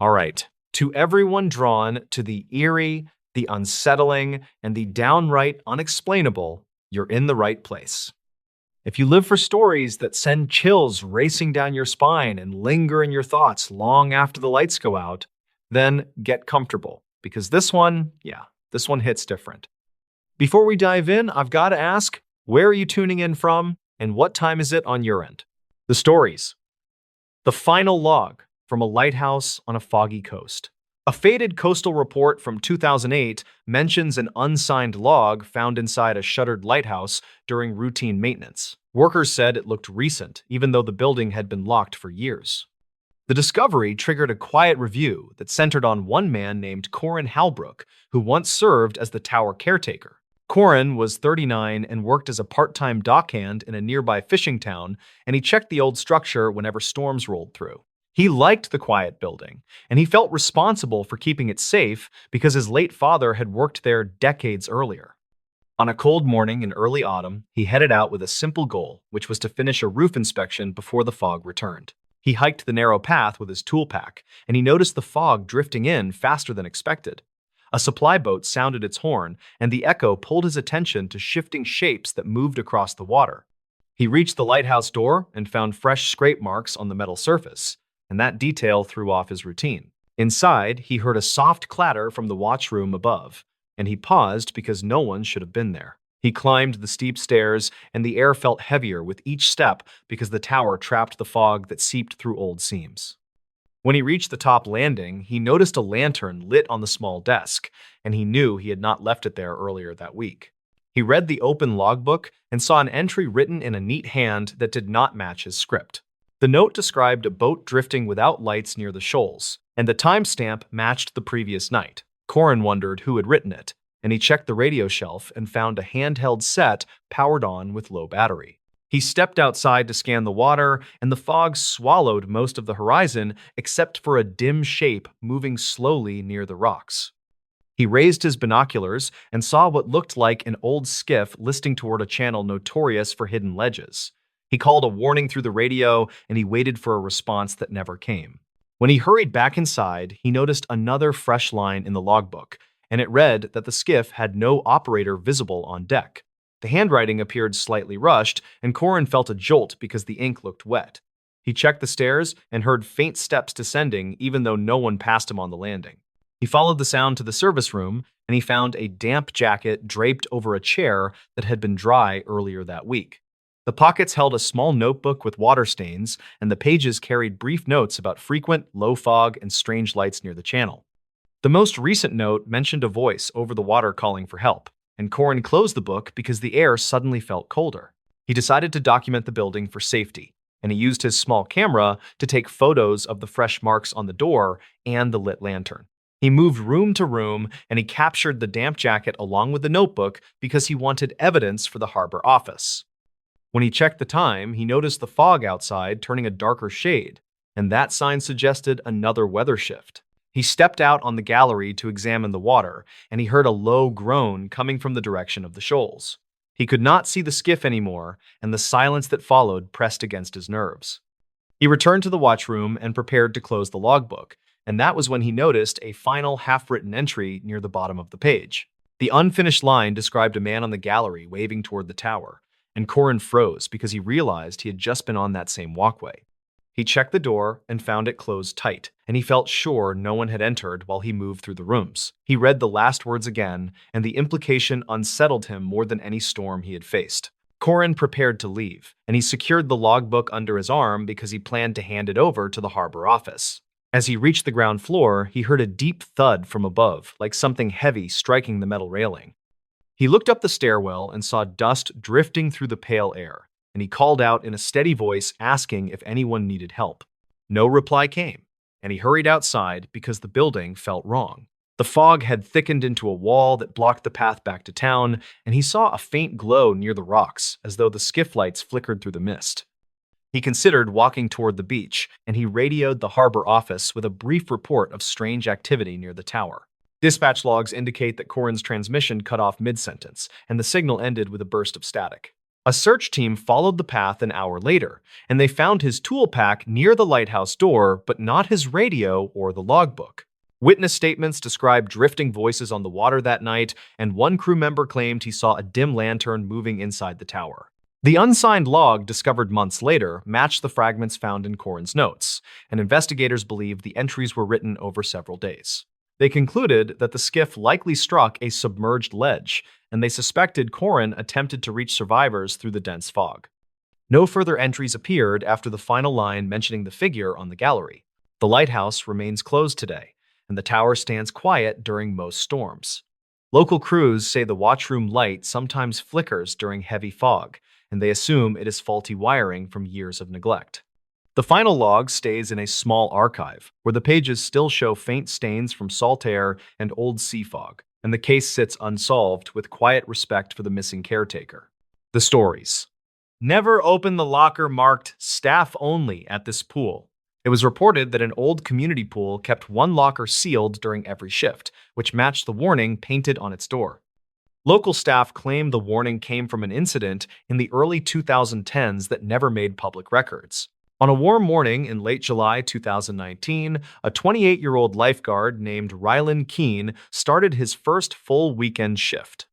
All right. To everyone drawn to the eerie, the unsettling, and the downright unexplainable, you're in the right place. If you live for stories that send chills racing down your spine and linger in your thoughts long after the lights go out, then get comfortable because this one hits different. Before we dive in, I've got to ask, where are you tuning in from and what time is it on your end? The stories. The final log from a lighthouse on a foggy coast. A faded coastal report from 2008 mentions an unsigned log found inside a shuttered lighthouse during routine maintenance. Workers said it looked recent, even though the building had been locked for years. The discovery triggered a quiet review that centered on one man named Corin Halbrook, who once served as the tower caretaker. Corin was 39 and worked as a part-time dockhand in a nearby fishing town, and he checked the old structure whenever storms rolled through. He liked the quiet building, and he felt responsible for keeping it safe because his late father had worked there decades earlier. On a cold morning in early autumn, he headed out with a simple goal, which was to finish a roof inspection before the fog returned. He hiked the narrow path with his tool pack, and he noticed the fog drifting in faster than expected. A supply boat sounded its horn, and the echo pulled his attention to shifting shapes that moved across the water. He reached the lighthouse door and found fresh scrape marks on the metal surface, and that detail threw off his routine. Inside, he heard a soft clatter from the watchroom above, and he paused because no one should have been there. He climbed the steep stairs, and the air felt heavier with each step because the tower trapped the fog that seeped through old seams. When he reached the top landing, he noticed a lantern lit on the small desk, and he knew he had not left it there earlier that week. He read the open logbook and saw an entry written in a neat hand that did not match his script. The note described a boat drifting without lights near the shoals, and the timestamp matched the previous night. Corin wondered who had written it, and he checked the radio shelf and found a handheld set powered on with low battery. He stepped outside to scan the water, and the fog swallowed most of the horizon except for a dim shape moving slowly near the rocks. He raised his binoculars and saw what looked like an old skiff listing toward a channel notorious for hidden ledges. He called a warning through the radio, and he waited for a response that never came. When he hurried back inside, he noticed another fresh line in the logbook, and it read that the skiff had no operator visible on deck. The handwriting appeared slightly rushed, and Corin felt a jolt because the ink looked wet. He checked the stairs and heard faint steps descending even though no one passed him on the landing. He followed the sound to the service room, and he found a damp jacket draped over a chair that had been dry earlier that week. The pockets held a small notebook with water stains, and the pages carried brief notes about frequent, low fog and strange lights near the channel. The most recent note mentioned a voice over the water calling for help, and Corin closed the book because the air suddenly felt colder. He decided to document the building for safety, and he used his small camera to take photos of the fresh marks on the door and the lit lantern. He moved room to room, and he captured the damp jacket along with the notebook because he wanted evidence for the harbor office. When he checked the time, he noticed the fog outside turning a darker shade, and that sign suggested another weather shift. He stepped out on the gallery to examine the water, and he heard a low groan coming from the direction of the shoals. He could not see the skiff anymore, and the silence that followed pressed against his nerves. He returned to the watchroom and prepared to close the logbook, and that was when he noticed a final half-written entry near the bottom of the page. The unfinished line described a man on the gallery waving toward the tower, and Corin froze because he realized he had just been on that same walkway. He checked the door and found it closed tight, and he felt sure no one had entered while he moved through the rooms. He read the last words again, and the implication unsettled him more than any storm he had faced. Corin prepared to leave, and he secured the logbook under his arm because he planned to hand it over to the harbor office. As he reached the ground floor, he heard a deep thud from above, like something heavy striking the metal railing. He looked up the stairwell and saw dust drifting through the pale air, and he called out in a steady voice asking if anyone needed help. No reply came, and he hurried outside because the building felt wrong. The fog had thickened into a wall that blocked the path back to town, and he saw a faint glow near the rocks, as though the skiff lights flickered through the mist. He considered walking toward the beach, and he radioed the harbor office with a brief report of strange activity near the tower. Dispatch logs indicate that Corin's transmission cut off mid-sentence, and the signal ended with a burst of static. A search team followed the path an hour later, and they found his tool pack near the lighthouse door, but not his radio or the logbook. Witness statements described drifting voices on the water that night, and one crew member claimed he saw a dim lantern moving inside the tower. The unsigned log, discovered months later, matched the fragments found in Corin's notes, and investigators believed the entries were written over several days. They concluded that the skiff likely struck a submerged ledge, and they suspected Corin attempted to reach survivors through the dense fog. No further entries appeared after the final line mentioning the figure on the gallery. The lighthouse remains closed today, and the tower stands quiet during most storms. Local crews say the watchroom light sometimes flickers during heavy fog, and they assume it is faulty wiring from years of neglect. The final log stays in a small archive, where the pages still show faint stains from salt air and old sea fog, and the case sits unsolved with quiet respect for the missing caretaker. The stories. Never open the locker marked "staff only" at this pool. It was reported that an old community pool kept one locker sealed during every shift, which matched the warning painted on its door. Local staff claimed the warning came from an incident in the early 2010s that never made public records. On a warm morning in late July 2019, a 28-year-old lifeguard named Rylan Keene started his first full weekend shift.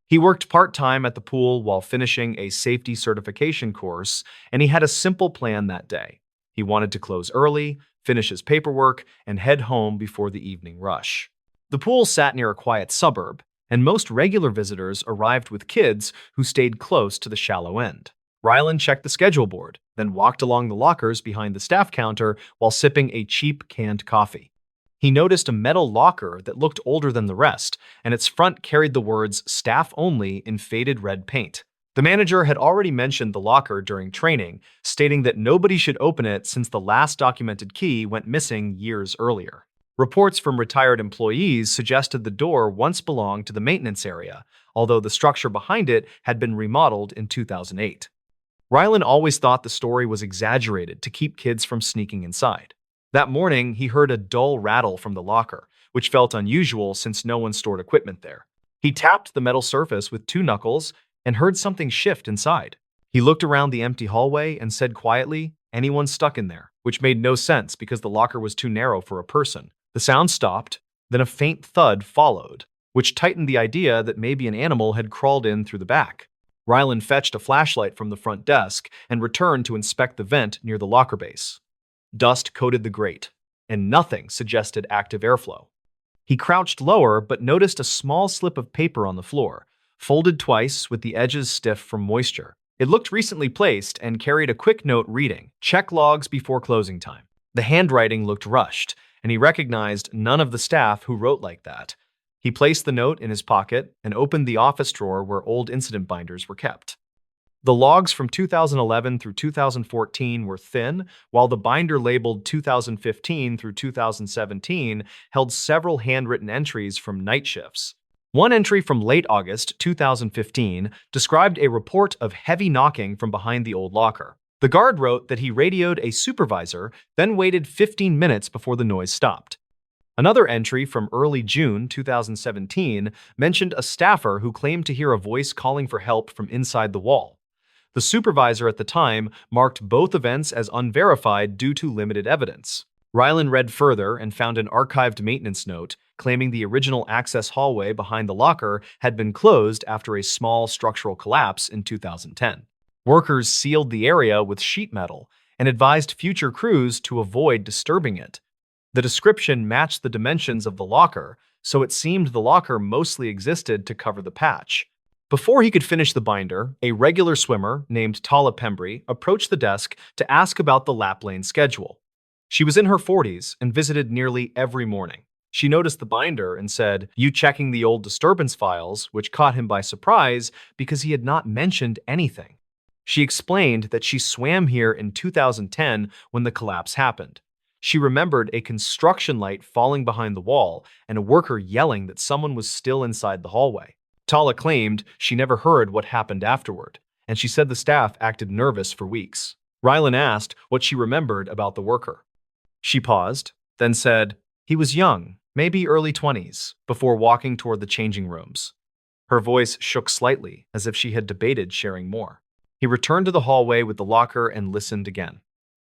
He worked part-time at the pool while finishing a safety certification course, and he had a simple plan that day. He wanted to close early, finish his paperwork, and head home before the evening rush. The pool sat near a quiet suburb, and most regular visitors arrived with kids who stayed close to the shallow end. Rylan checked the schedule board, then walked along the lockers behind the staff counter while sipping a cheap canned coffee. He noticed a metal locker that looked older than the rest, and its front carried the words "Staff Only" in faded red paint. The manager had already mentioned the locker during training, stating that nobody should open it since the last documented key went missing years earlier. Reports from retired employees suggested the door once belonged to the maintenance area, although the structure behind it had been remodeled in 2008. Rylan always thought the story was exaggerated to keep kids from sneaking inside. That morning, he heard a dull rattle from the locker, which felt unusual since no one stored equipment there. He tapped the metal surface with two knuckles and heard something shift inside. He looked around the empty hallway and said quietly, "Anyone stuck in there?" which made no sense because the locker was too narrow for a person. The sound stopped, then a faint thud followed, which tightened the idea that maybe an animal had crawled in through the back. Rylan fetched a flashlight from the front desk and returned to inspect the vent near the locker base. Dust coated the grate, and nothing suggested active airflow. He crouched lower but noticed a small slip of paper on the floor, folded twice with the edges stiff from moisture. It looked recently placed and carried a quick note reading, "Check logs before closing time." The handwriting looked rushed, and he recognized none of the staff who wrote like that. He placed the note in his pocket and opened the office drawer where old incident binders were kept. The logs from 2011 through 2014 were thin, while the binder labeled 2015 through 2017 held several handwritten entries from night shifts. One entry from late August 2015 described a report of heavy knocking from behind the old locker. The guard wrote that he radioed a supervisor, then waited 15 minutes before the noise stopped. Another entry from early June 2017 mentioned a staffer who claimed to hear a voice calling for help from inside the wall. The supervisor at the time marked both events as unverified due to limited evidence. Rylan read further and found an archived maintenance note claiming the original access hallway behind the locker had been closed after a small structural collapse in 2010. Workers sealed the area with sheet metal and advised future crews to avoid disturbing it. The description matched the dimensions of the locker, so it seemed the locker mostly existed to cover the patch. Before he could finish the binder, a regular swimmer named Tala Pembry approached the desk to ask about the lap lane schedule. She was in her 40s and visited nearly every morning. She noticed the binder and said, "You checking the old disturbance files," which caught him by surprise because he had not mentioned anything. She explained that she swam here in 2010 when the collapse happened. She remembered a construction light falling behind the wall and a worker yelling that someone was still inside the hallway. Tala claimed she never heard what happened afterward, and she said the staff acted nervous for weeks. Rylan asked what she remembered about the worker. She paused, then said, "He was young, maybe early 20s, before walking toward the changing rooms." Her voice shook slightly, as if she had debated sharing more. He returned to the hallway with the locker and listened again.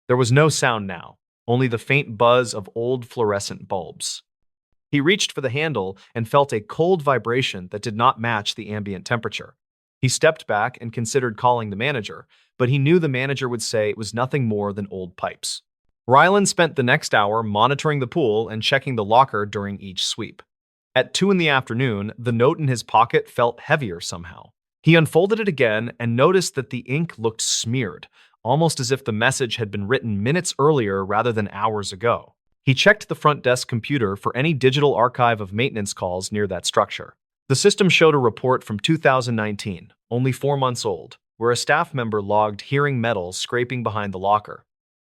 There was no sound now, only the faint buzz of old fluorescent bulbs. He reached for the handle and felt a cold vibration that did not match the ambient temperature. He stepped back and considered calling the manager, but he knew the manager would say it was nothing more than old pipes. Rylan spent the next hour monitoring the pool and checking the locker during each sweep. At 2 in the afternoon, the note in his pocket felt heavier somehow. He unfolded it again and noticed that the ink looked smeared, almost as if the message had been written minutes earlier rather than hours ago. He checked the front desk computer for any digital archive of maintenance calls near that structure. The system showed a report from 2019, only 4 months old, where a staff member logged hearing metal scraping behind the locker.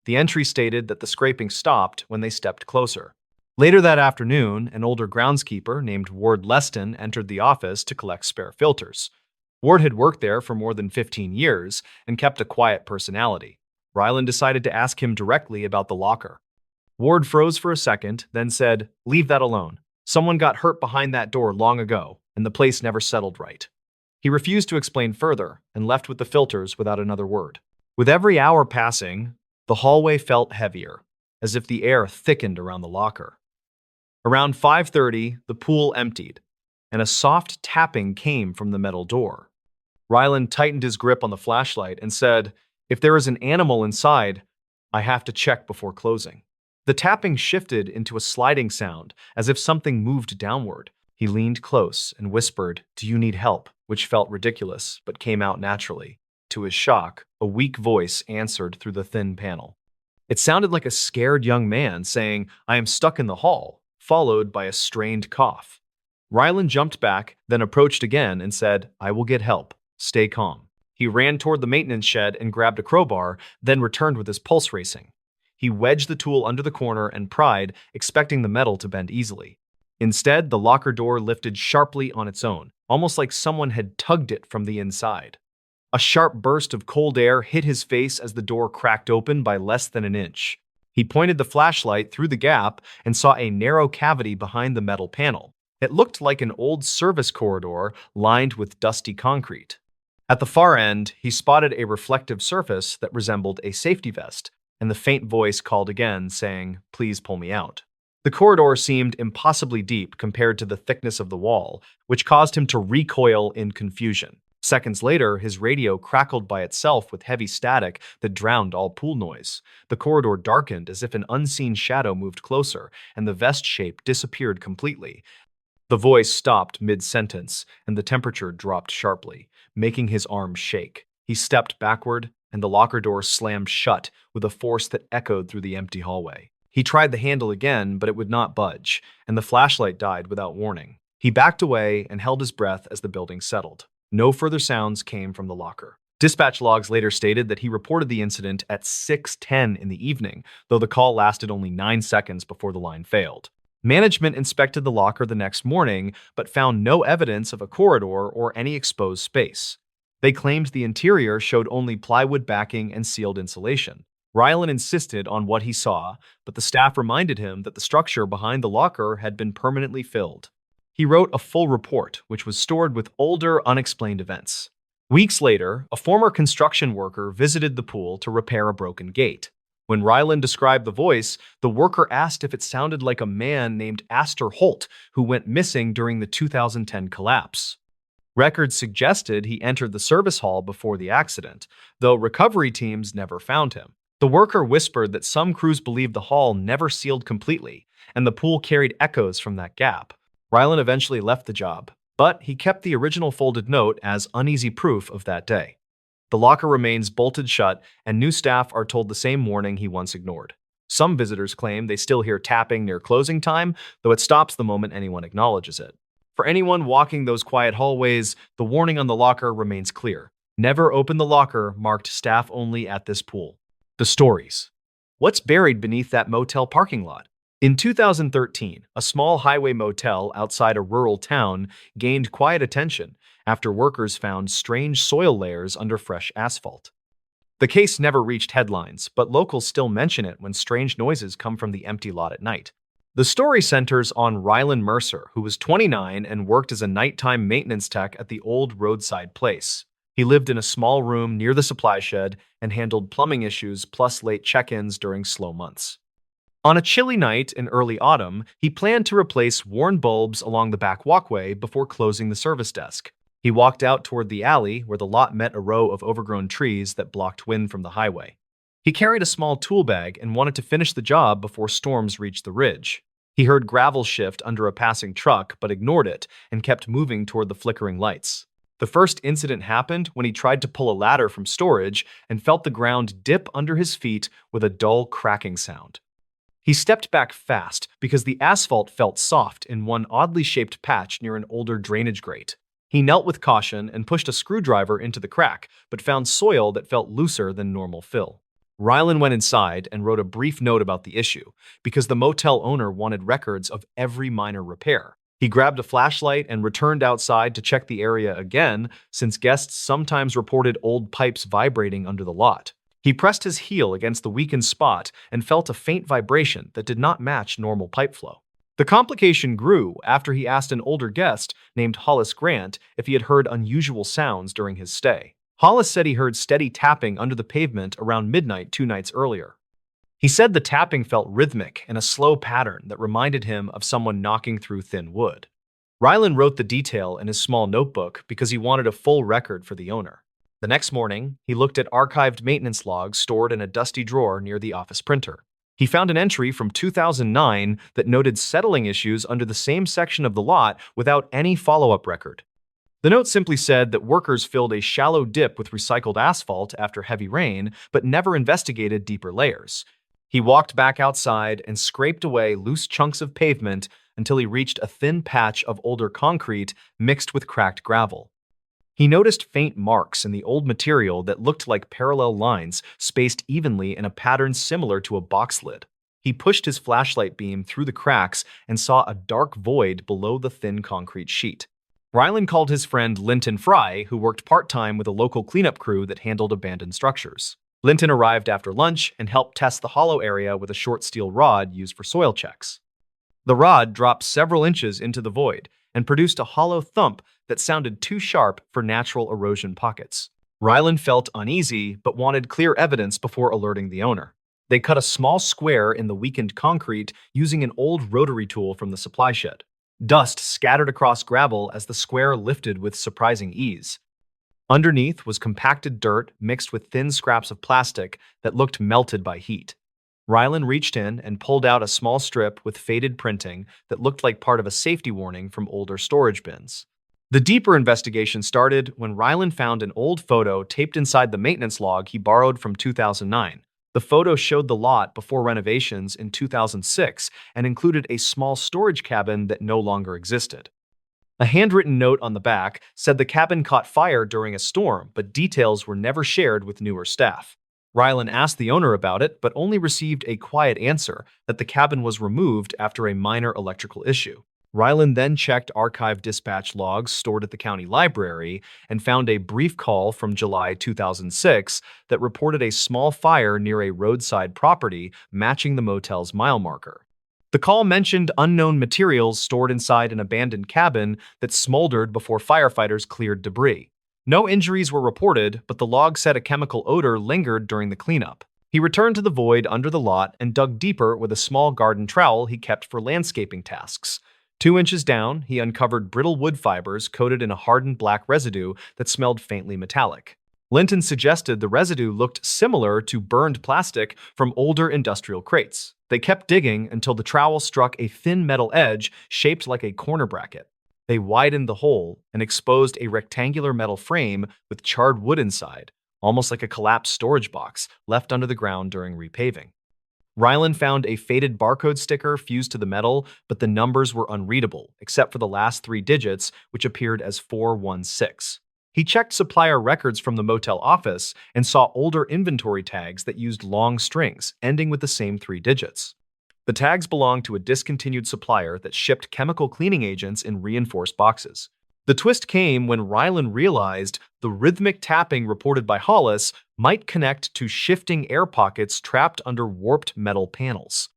The entry stated that the scraping stopped when they stepped closer. Later that afternoon, an older groundskeeper named Ward Leston entered the office to collect spare filters. Ward had worked there for more than 15 years and kept a quiet personality. Rylan decided to ask him directly about the locker. Ward froze for a second, then said, "Leave that alone. Someone got hurt behind that door long ago, and the place never settled right." He refused to explain further and left with the filters without another word. With every hour passing, the hallway felt heavier, as if the air thickened around the locker. Around 5:30, the pool emptied, and a soft tapping came from the metal door. Rylan tightened his grip on the flashlight and said, "If there is an animal inside, I have to check before closing." The tapping shifted into a sliding sound, as if something moved downward. He leaned close and whispered, "Do you need help?" which felt ridiculous, but came out naturally. To his shock, a weak voice answered through the thin panel. It sounded like a scared young man saying, "I am stuck in the hall," followed by a strained cough. Rylan jumped back, then approached again and said, "I will get help. Stay calm." He ran toward the maintenance shed and grabbed a crowbar, then returned with his pulse racing. He wedged the tool under the corner and pried, expecting the metal to bend easily. Instead, the locker door lifted sharply on its own, almost like someone had tugged it from the inside. A sharp burst of cold air hit his face as the door cracked open by less than an inch. He pointed the flashlight through the gap and saw a narrow cavity behind the metal panel. It looked like an old service corridor lined with dusty concrete. At the far end, he spotted a reflective surface that resembled a safety vest, and the faint voice called again, saying, "Please pull me out." The corridor seemed impossibly deep compared to the thickness of the wall, which caused him to recoil in confusion. Seconds later, his radio crackled by itself with heavy static that drowned all pool noise. The corridor darkened as if an unseen shadow moved closer, and the vest shape disappeared completely. The voice stopped mid-sentence, and the temperature dropped sharply, making his arms shake. He stepped backward, and the locker door slammed shut with a force that echoed through the empty hallway. He tried the handle again, but it would not budge, and the flashlight died without warning. He backed away and held his breath as the building settled. No further sounds came from the locker. Dispatch logs later stated that he reported the incident at 6:10 in the evening, though the call lasted only 9 seconds before the line failed. Management inspected the locker the next morning, but found no evidence of a corridor or any exposed space. They claimed the interior showed only plywood backing and sealed insulation. Rylan insisted on what he saw, but the staff reminded him that the structure behind the locker had been permanently filled. He wrote a full report, which was stored with older, unexplained events. Weeks later, a former construction worker visited the pool to repair a broken gate. When Rylan described the voice, the worker asked if it sounded like a man named Astor Holt, who went missing during the 2010 collapse. Records suggested he entered the service hall before the accident, though recovery teams never found him. The worker whispered that some crews believed the hall never sealed completely, and the pool carried echoes from that gap. Rylan eventually left the job, but he kept the original folded note as uneasy proof of that day. The locker remains bolted shut, and new staff are told the same warning he once ignored. Some visitors claim they still hear tapping near closing time, though it stops the moment anyone acknowledges it. For anyone walking those quiet hallways, the warning on the locker remains clear. Never open the locker marked staff only at this pool. The stories. What's buried beneath that motel parking lot? In 2013, a small highway motel outside a rural town gained quiet attention after workers found strange soil layers under fresh asphalt. The case never reached headlines, but locals still mention it when strange noises come from the empty lot at night. The story centers on Rylan Mercer, who was 29 and worked as a nighttime maintenance tech at the old roadside place. He lived in a small room near the supply shed and handled plumbing issues plus late check-ins during slow months. On a chilly night in early autumn, he planned to replace worn bulbs along the back walkway before closing the service desk. He walked out toward the alley where the lot met a row of overgrown trees that blocked wind from the highway. He carried a small tool bag and wanted to finish the job before storms reached the ridge. He heard gravel shift under a passing truck but ignored it and kept moving toward the flickering lights. The first incident happened when he tried to pull a ladder from storage and felt the ground dip under his feet with a dull cracking sound. He stepped back fast because the asphalt felt soft in one oddly shaped patch near an older drainage grate. He knelt with caution and pushed a screwdriver into the crack, but found soil that felt looser than normal fill. Rylan went inside and wrote a brief note about the issue, because the motel owner wanted records of every minor repair. He grabbed a flashlight and returned outside to check the area again, since guests sometimes reported old pipes vibrating under the lot. He pressed his heel against the weakened spot and felt a faint vibration that did not match normal pipe flow. The complication grew after he asked an older guest named Hollis Grant if he had heard unusual sounds during his stay. Hollis said he heard steady tapping under the pavement around midnight 2 nights earlier. He said the tapping felt rhythmic in a slow pattern that reminded him of someone knocking through thin wood. Rylan wrote the detail in his small notebook because he wanted a full record for the owner. The next morning, he looked at archived maintenance logs stored in a dusty drawer near the office printer. He found an entry from 2009 that noted settling issues under the same section of the lot without any follow-up record. The note simply said that workers filled a shallow dip with recycled asphalt after heavy rain, but never investigated deeper layers. He walked back outside and scraped away loose chunks of pavement until he reached a thin patch of older concrete mixed with cracked gravel. He noticed faint marks in the old material that looked like parallel lines spaced evenly in a pattern similar to a box lid. He pushed his flashlight beam through the cracks and saw a dark void below the thin concrete sheet. Rylan called his friend Linton Fry, who worked part-time with a local cleanup crew that handled abandoned structures. Linton arrived after lunch and helped test the hollow area with a short steel rod used for soil checks. The rod dropped several inches into the void and produced a hollow thump that sounded too sharp for natural erosion pockets. Rylan felt uneasy but wanted clear evidence before alerting the owner. They cut a small square in the weakened concrete using an old rotary tool from the supply shed. Dust scattered across gravel as the square lifted with surprising ease. Underneath was compacted dirt mixed with thin scraps of plastic that looked melted by heat. Rylan reached in and pulled out a small strip with faded printing that looked like part of a safety warning from older storage bins. The deeper investigation started when Rylan found an old photo taped inside the maintenance log he borrowed from 2009. The photo showed the lot before renovations in 2006 and included a small storage cabin that no longer existed. A handwritten note on the back said the cabin caught fire during a storm, but details were never shared with newer staff. Rylan asked the owner about it, but only received a quiet answer that the cabin was removed after a minor electrical issue. Rylan then checked archive dispatch logs stored at the county library and found a brief call from July 2006 that reported a small fire near a roadside property matching the motel's mile marker. The call mentioned unknown materials stored inside an abandoned cabin that smoldered before firefighters cleared debris. No injuries were reported, but the log said a chemical odor lingered during the cleanup. He returned to the void under the lot and dug deeper with a small garden trowel he kept for landscaping tasks. 2 inches down, he uncovered brittle wood fibers coated in a hardened black residue that smelled faintly metallic. Linton suggested the residue looked similar to burned plastic from older industrial crates. They kept digging until the trowel struck a thin metal edge shaped like a corner bracket. They widened the hole and exposed a rectangular metal frame with charred wood inside, almost like a collapsed storage box left under the ground during repaving. Rylan found a faded barcode sticker fused to the metal, but the numbers were unreadable, except for the last 3 digits, which appeared as 416. He checked supplier records from the motel office and saw older inventory tags that used long strings, ending with the same 3 digits. The tags belonged to a discontinued supplier that shipped chemical cleaning agents in reinforced boxes. The twist came when Rylan realized the rhythmic tapping reported by Hollis might connect to shifting air pockets trapped under warped metal panels.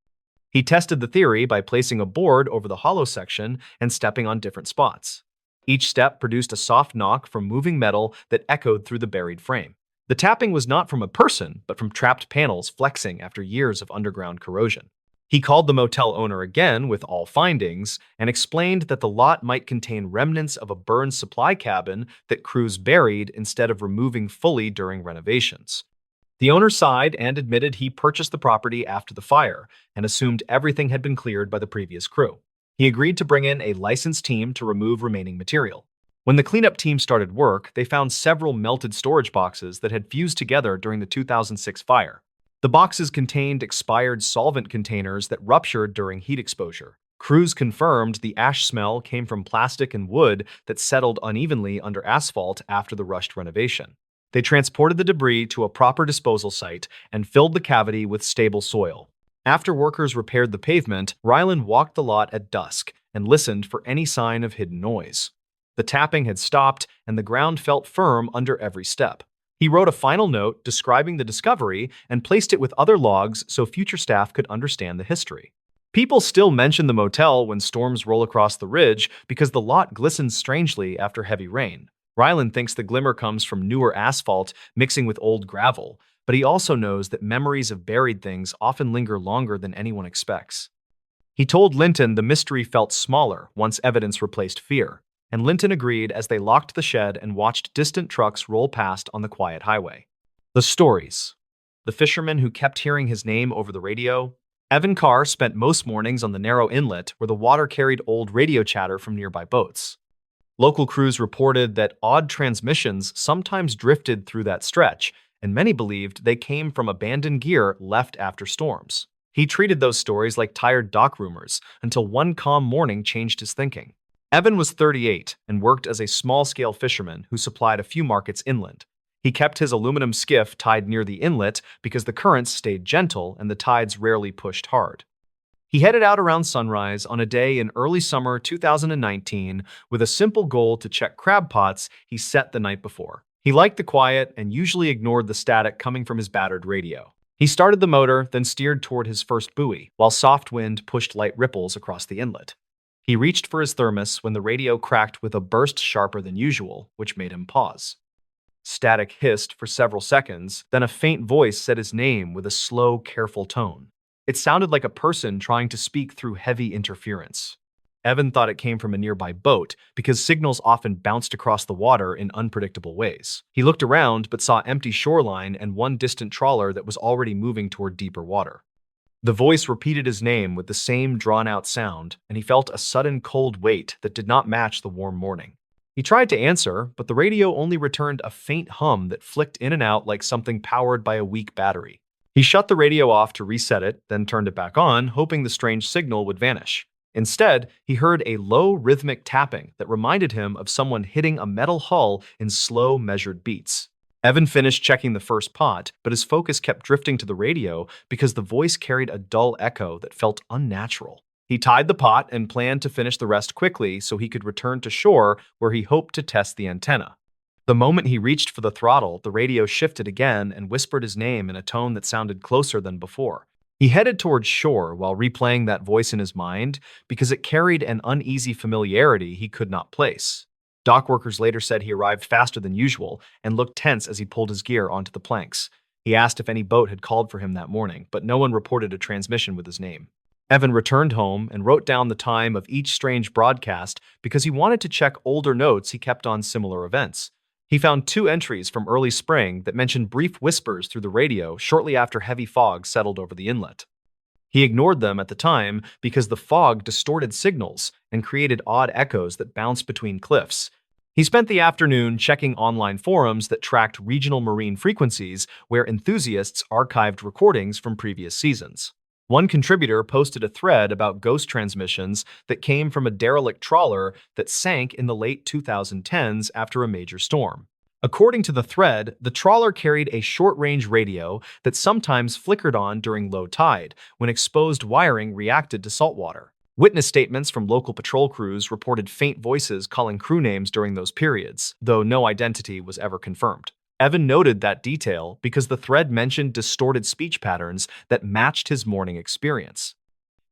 He tested the theory by placing a board over the hollow section and stepping on different spots. Each step produced a soft knock from moving metal that echoed through the buried frame. The tapping was not from a person, but from trapped panels flexing after years of underground corrosion. He called the motel owner again with all findings and explained that the lot might contain remnants of a burned supply cabin that crews buried instead of removing fully during renovations. The owner sighed and admitted he purchased the property after the fire and assumed everything had been cleared by the previous crew. He agreed to bring in a licensed team to remove remaining material. When the cleanup team started work, they found several melted storage boxes that had fused together during the 2006 fire. The boxes contained expired solvent containers that ruptured during heat exposure. Crews confirmed the ash smell came from plastic and wood that settled unevenly under asphalt after the rushed renovation. They transported the debris to a proper disposal site and filled the cavity with stable soil. After workers repaired the pavement, Ryland walked the lot at dusk and listened for any sign of hidden noise. The tapping had stopped, and the ground felt firm under every step. He wrote a final note describing the discovery and placed it with other logs so future staff could understand the history. People still mention the motel when storms roll across the ridge because the lot glistens strangely after heavy rain. Ryland thinks the glimmer comes from newer asphalt mixing with old gravel, but he also knows that memories of buried things often linger longer than anyone expects. He told Linton the mystery felt smaller once evidence replaced fear, and Linton agreed as they locked the shed and watched distant trucks roll past on the quiet highway. The stories. The fisherman who kept hearing his name over the radio. Evan Carr spent most mornings on the narrow inlet where the water carried old radio chatter from nearby boats. Local crews reported that odd transmissions sometimes drifted through that stretch, and many believed they came from abandoned gear left after storms. He treated those stories like tired dock rumors until one calm morning changed his thinking. Evan was 38 and worked as a small-scale fisherman who supplied a few markets inland. He kept his aluminum skiff tied near the inlet because the currents stayed gentle and the tides rarely pushed hard. He headed out around sunrise on a day in early summer 2019 with a simple goal to check crab pots he set the night before. He liked the quiet and usually ignored the static coming from his battered radio. He started the motor, then steered toward his first buoy, while soft wind pushed light ripples across the inlet. He reached for his thermos when the radio cracked with a burst sharper than usual, which made him pause. Static hissed for several seconds, then a faint voice said his name with a slow, careful tone. It sounded like a person trying to speak through heavy interference. Evan thought it came from a nearby boat because signals often bounced across the water in unpredictable ways. He looked around but saw empty shoreline and one distant trawler that was already moving toward deeper water. The voice repeated his name with the same drawn-out sound, and he felt a sudden cold weight that did not match the warm morning. He tried to answer, but the radio only returned a faint hum that flicked in and out like something powered by a weak battery. He shut the radio off to reset it, then turned it back on, hoping the strange signal would vanish. Instead, he heard a low, rhythmic tapping that reminded him of someone hitting a metal hull in slow, measured beats. Evan finished checking the first pot, but his focus kept drifting to the radio because the voice carried a dull echo that felt unnatural. He tied the pot and planned to finish the rest quickly so he could return to shore where he hoped to test the antenna. The moment he reached for the throttle, the radio shifted again and whispered his name in a tone that sounded closer than before. He headed towards shore while replaying that voice in his mind because it carried an uneasy familiarity he could not place. Dock workers later said he arrived faster than usual and looked tense as he pulled his gear onto the planks. He asked if any boat had called for him that morning, but no one reported a transmission with his name. Evan returned home and wrote down the time of each strange broadcast because he wanted to check older notes he kept on similar events. He found 2 entries from early spring that mentioned brief whispers through the radio shortly after heavy fog settled over the inlet. He ignored them at the time because the fog distorted signals and created odd echoes that bounced between cliffs. He spent the afternoon checking online forums that tracked regional marine frequencies where enthusiasts archived recordings from previous seasons. One contributor posted a thread about ghost transmissions that came from a derelict trawler that sank in the late 2010s after a major storm. According to the thread, the trawler carried a short-range radio that sometimes flickered on during low tide when exposed wiring reacted to saltwater. Witness statements from local patrol crews reported faint voices calling crew names during those periods, though no identity was ever confirmed. Evan noted that detail because the thread mentioned distorted speech patterns that matched his morning experience.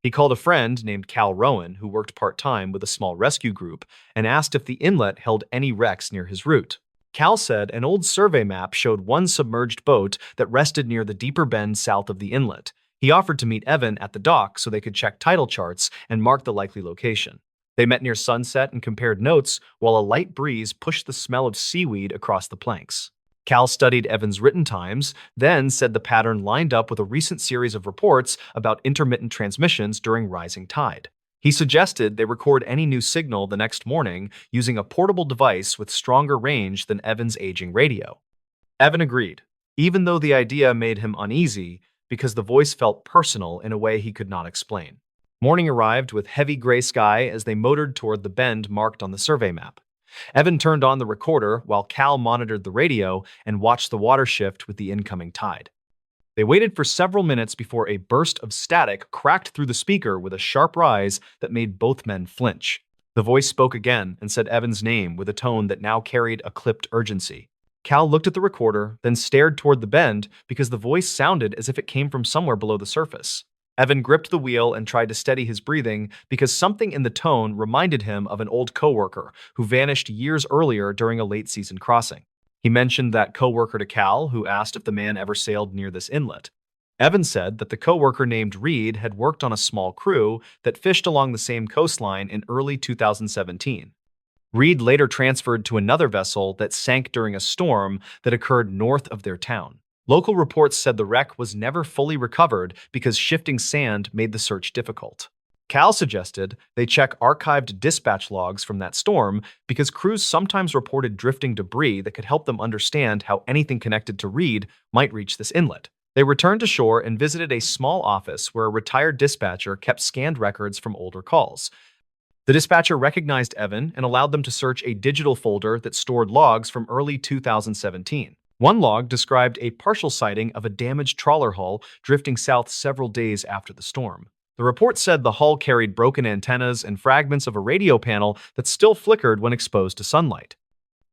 He called a friend named Cal Rowan, who worked part-time with a small rescue group, and asked if the inlet held any wrecks near his route. Cal said an old survey map showed one submerged boat that rested near the deeper bend south of the inlet. He offered to meet Evan at the dock so they could check tidal charts and mark the likely location. They met near sunset and compared notes while a light breeze pushed the smell of seaweed across the planks. Cal studied Evan's written times, then said the pattern lined up with a recent series of reports about intermittent transmissions during rising tide. He suggested they record any new signal the next morning using a portable device with stronger range than Evan's aging radio. Evan agreed, even though the idea made him uneasy because the voice felt personal in a way he could not explain. Morning arrived with heavy gray sky as they motored toward the bend marked on the survey map. Evan turned on the recorder while Cal monitored the radio and watched the water shift with the incoming tide. They waited for several minutes before a burst of static cracked through the speaker with a sharp rise that made both men flinch. The voice spoke again and said Evan's name with a tone that now carried a clipped urgency. Cal looked at the recorder, then stared toward the bend because the voice sounded as if it came from somewhere below the surface. Evan gripped the wheel and tried to steady his breathing because something in the tone reminded him of an old coworker who vanished years earlier during a late-season crossing. He mentioned that coworker to Cal, who asked if the man ever sailed near this inlet. Evan said that the coworker named Reed had worked on a small crew that fished along the same coastline in early 2017. Reed later transferred to another vessel that sank during a storm that occurred north of their town. Local reports said the wreck was never fully recovered because shifting sand made the search difficult. Cal suggested they check archived dispatch logs from that storm because crews sometimes reported drifting debris that could help them understand how anything connected to Reed might reach this inlet. They returned to shore and visited a small office where a retired dispatcher kept scanned records from older calls. The dispatcher recognized Evan and allowed them to search a digital folder that stored logs from early 2017. One log described a partial sighting of a damaged trawler hull drifting south several days after the storm. The report said the hull carried broken antennas and fragments of a radio panel that still flickered when exposed to sunlight.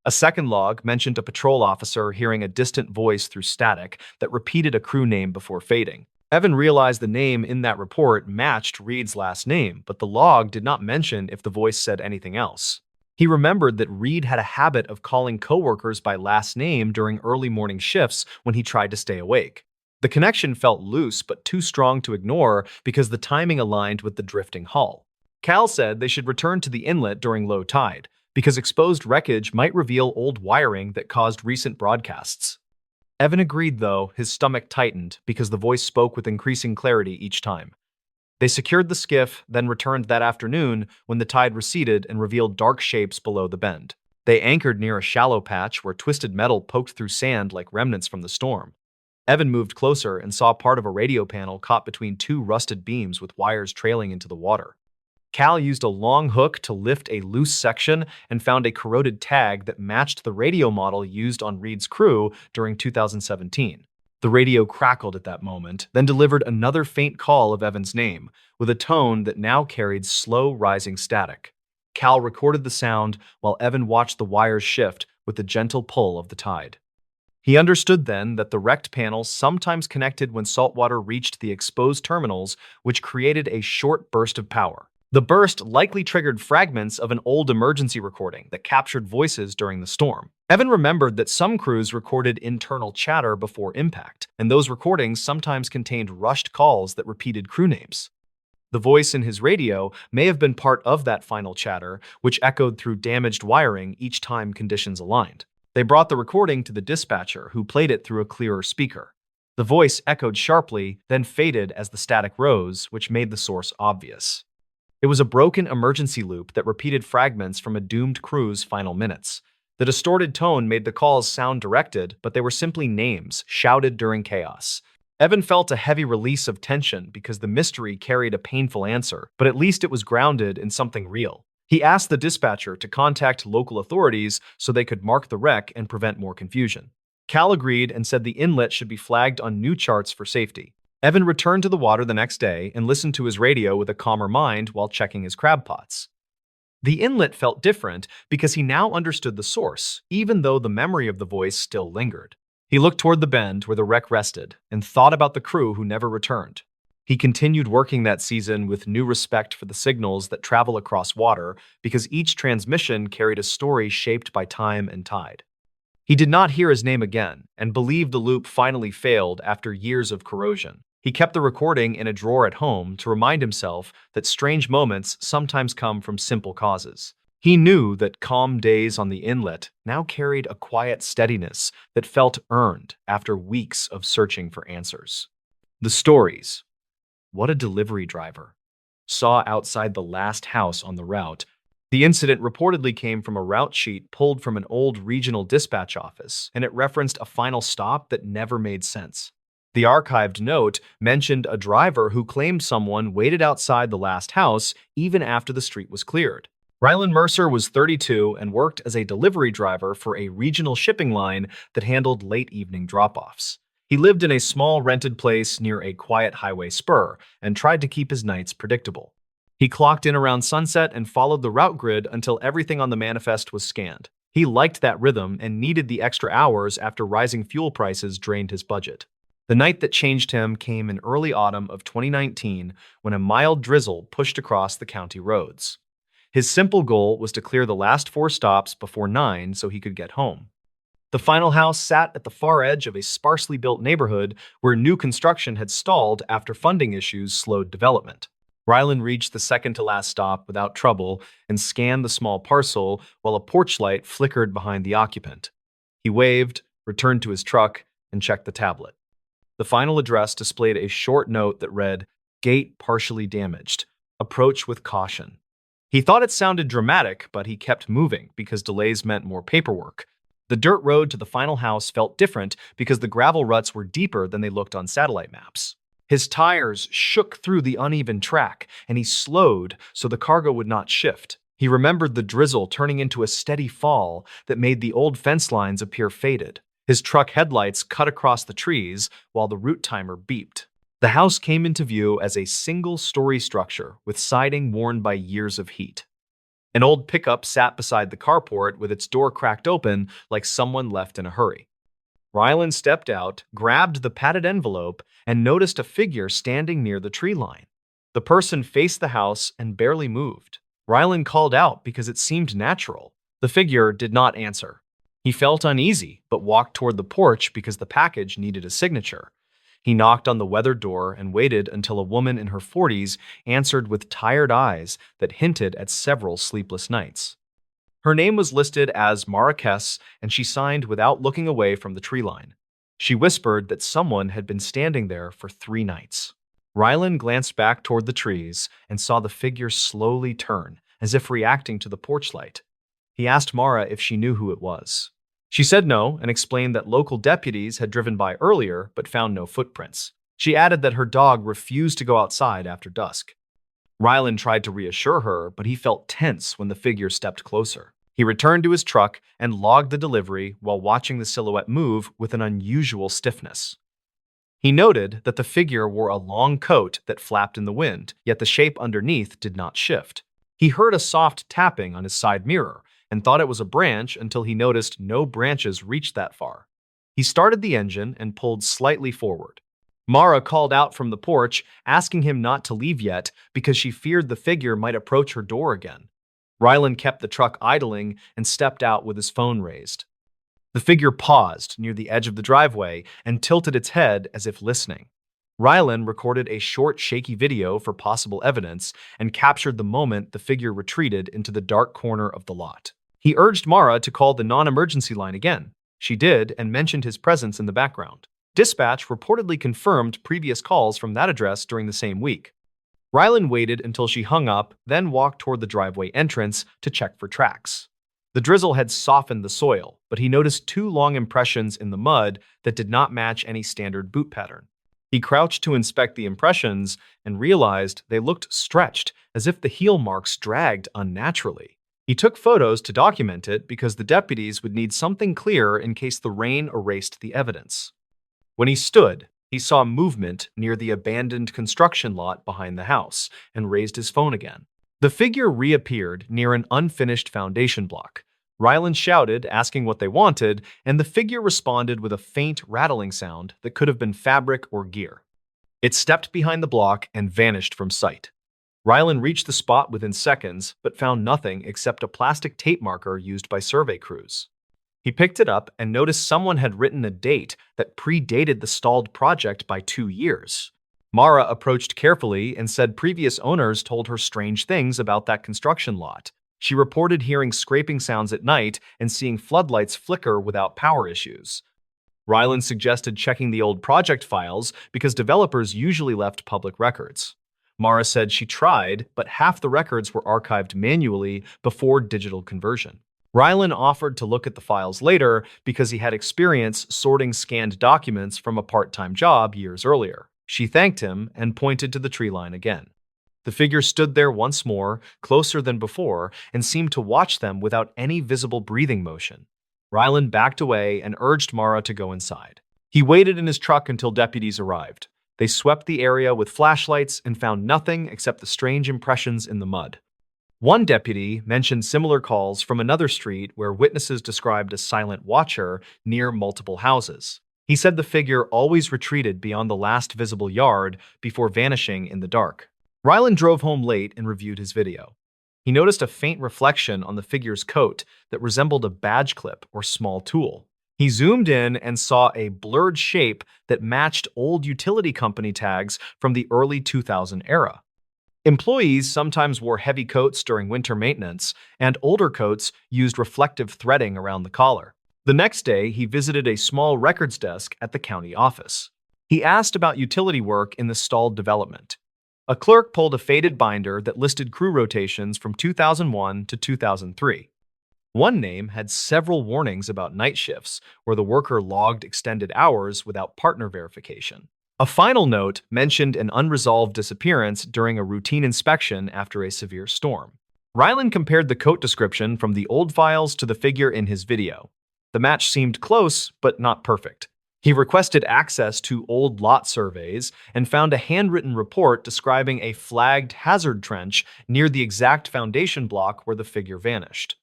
A second log mentioned a patrol officer hearing a distant voice through static that repeated a crew name before fading. Evan realized the name in that report matched Reed's last name, but the log did not mention if the voice said anything else. He remembered that Reed had a habit of calling coworkers by last name during early morning shifts when he tried to stay awake. The connection felt loose but too strong to ignore because the timing aligned with the drifting hull. Cal said they should return to the inlet during low tide, because exposed wreckage might reveal old wiring that caused recent broadcasts. Evan agreed, though, his stomach tightened because the voice spoke with increasing clarity each time. They secured the skiff, then returned that afternoon when the tide receded and revealed dark shapes below the bend. They anchored near a shallow patch where twisted metal poked through sand like remnants from the storm. Evan moved closer and saw part of a radio panel caught between two rusted beams with wires trailing into the water. Cal used a long hook to lift a loose section and found a corroded tag that matched the radio model used on Reed's crew during 2017. The radio crackled at that moment, then delivered another faint call of Evan's name, with a tone that now carried slow, rising static. Cal recorded the sound while Evan watched the wires shift with the gentle pull of the tide. He understood then that the wrecked panels sometimes connected when saltwater reached the exposed terminals, which created a short burst of power. The burst likely triggered fragments of an old emergency recording that captured voices during the storm. Evan remembered that some crews recorded internal chatter before impact, and those recordings sometimes contained rushed calls that repeated crew names. The voice in his radio may have been part of that final chatter, which echoed through damaged wiring each time conditions aligned. They brought the recording to the dispatcher, who played it through a clearer speaker. The voice echoed sharply, then faded as the static rose, which made the source obvious. It was a broken emergency loop that repeated fragments from a doomed crew's final minutes. The distorted tone made the calls sound directed, but they were simply names, shouted during chaos. Evan felt a heavy release of tension because the mystery carried a painful answer, but at least it was grounded in something real. He asked the dispatcher to contact local authorities so they could mark the wreck and prevent more confusion. Cal agreed and said the inlet should be flagged on new charts for safety. Evan returned to the water the next day and listened to his radio with a calmer mind while checking his crab pots. The inlet felt different because he now understood the source, even though the memory of the voice still lingered. He looked toward the bend where the wreck rested and thought about the crew who never returned. He continued working that season with new respect for the signals that travel across water because each transmission carried a story shaped by time and tide. He did not hear his name again and believed the loop finally failed after years of corrosion. He kept the recording in a drawer at home to remind himself that strange moments sometimes come from simple causes. He knew that calm days on the inlet now carried a quiet steadiness that felt earned after weeks of searching for answers. The stories. What a delivery driver. Saw outside the last house on the route. The incident reportedly came from a route sheet pulled from an old regional dispatch office, and it referenced a final stop that never made sense. The archived note mentioned a driver who claimed someone waited outside the last house even after the street was cleared. Rylan Mercer was 32 and worked as a delivery driver for a regional shipping line that handled late evening drop-offs. He lived in a small rented place near a quiet highway spur and tried to keep his nights predictable. He clocked in around sunset and followed the route grid until everything on the manifest was scanned. He liked that rhythm and needed the extra hours after rising fuel prices drained his budget. The night that changed him came in early autumn of 2019 when a mild drizzle pushed across the county roads. His simple goal was to clear the last 4 stops before 9 so he could get home. The final house sat at the far edge of a sparsely built neighborhood where new construction had stalled after funding issues slowed development. Rylan reached the second-to-last stop without trouble and scanned the small parcel while a porch light flickered behind the occupant. He waved, returned to his truck, and checked the tablet. The final address displayed a short note that read, "Gate partially damaged. Approach with caution." He thought it sounded dramatic, but he kept moving because delays meant more paperwork. The dirt road to the final house felt different because the gravel ruts were deeper than they looked on satellite maps. His tires shook through the uneven track, and he slowed so the cargo would not shift. He remembered the drizzle turning into a steady fall that made the old fence lines appear faded. His truck headlights cut across the trees while the route timer beeped. The house came into view as a single-story structure with siding worn by years of heat. An old pickup sat beside the carport with its door cracked open like someone left in a hurry. Rylan stepped out, grabbed the padded envelope, and noticed a figure standing near the tree line. The person faced the house and barely moved. Rylan called out because it seemed natural. The figure did not answer. He felt uneasy, but walked toward the porch because the package needed a signature. He knocked on the weathered door and waited until a woman in her 40s answered with tired eyes that hinted at several sleepless nights. Her name was listed as Marrakes, and she signed without looking away from the tree line. She whispered that someone had been standing there for 3 nights. Rylan glanced back toward the trees and saw the figure slowly turn, as if reacting to the porch light. He asked Mara if she knew who it was. She said no and explained that local deputies had driven by earlier but found no footprints. She added that her dog refused to go outside after dusk. Rylan tried to reassure her, but he felt tense when the figure stepped closer. He returned to his truck and logged the delivery while watching the silhouette move with an unusual stiffness. He noted that the figure wore a long coat that flapped in the wind, yet the shape underneath did not shift. He heard a soft tapping on his side mirror and thought it was a branch until he noticed no branches reached that far. He started the engine and pulled slightly forward. Mara called out from the porch, asking him not to leave yet because she feared the figure might approach her door again. Rylan kept the truck idling and stepped out with his phone raised. The figure paused near the edge of the driveway and tilted its head as if listening. Rylan recorded a short, shaky video for possible evidence and captured the moment the figure retreated into the dark corner of the lot. He urged Mara to call the non-emergency line again. She did and mentioned his presence in the background. Dispatch reportedly confirmed previous calls from that address during the same week. Rylan waited until she hung up, then walked toward the driveway entrance to check for tracks. The drizzle had softened the soil, but he noticed 2 long impressions in the mud that did not match any standard boot pattern. He crouched to inspect the impressions and realized they looked stretched, as if the heel marks dragged unnaturally. He took photos to document it because the deputies would need something clear in case the rain erased the evidence. When he stood, he saw movement near the abandoned construction lot behind the house and raised his phone again. The figure reappeared near an unfinished foundation block. Rylan shouted, asking what they wanted, and the figure responded with a faint rattling sound that could have been fabric or gear. It stepped behind the block and vanished from sight. Rylan reached the spot within seconds, but found nothing except a plastic tape marker used by survey crews. He picked it up and noticed someone had written a date that predated the stalled project by 2 years. Mara approached carefully and said previous owners told her strange things about that construction lot. She reported hearing scraping sounds at night and seeing floodlights flicker without power issues. Ryland suggested checking the old project files because developers usually left public records. Mara said she tried, but half the records were archived manually before digital conversion. Rylan offered to look at the files later because he had experience sorting scanned documents from a part-time job years earlier. She thanked him and pointed to the tree line again. The figure stood there once more, closer than before, and seemed to watch them without any visible breathing motion. Rylan backed away and urged Mara to go inside. He waited in his truck until deputies arrived. They swept the area with flashlights and found nothing except the strange impressions in the mud. One deputy mentioned similar calls from another street where witnesses described a silent watcher near multiple houses. He said the figure always retreated beyond the last visible yard before vanishing in the dark. Rylan drove home late and reviewed his video. He noticed a faint reflection on the figure's coat that resembled a badge clip or small tool. He zoomed in and saw a blurred shape that matched old utility company tags from the early 2000 era. Employees sometimes wore heavy coats during winter maintenance, and older coats used reflective threading around the collar. The next day, he visited a small records desk at the county office. He asked about utility work in the stalled development. A clerk pulled a faded binder that listed crew rotations from 2001 to 2003. One name had several warnings about night shifts, where the worker logged extended hours without partner verification. A final note mentioned an unresolved disappearance during a routine inspection after a severe storm. Rylan compared the coat description from the old files to the figure in his video. The match seemed close, but not perfect. He requested access to old lot surveys and found a handwritten report describing a flagged hazard trench near the exact foundation block where the figure vanished.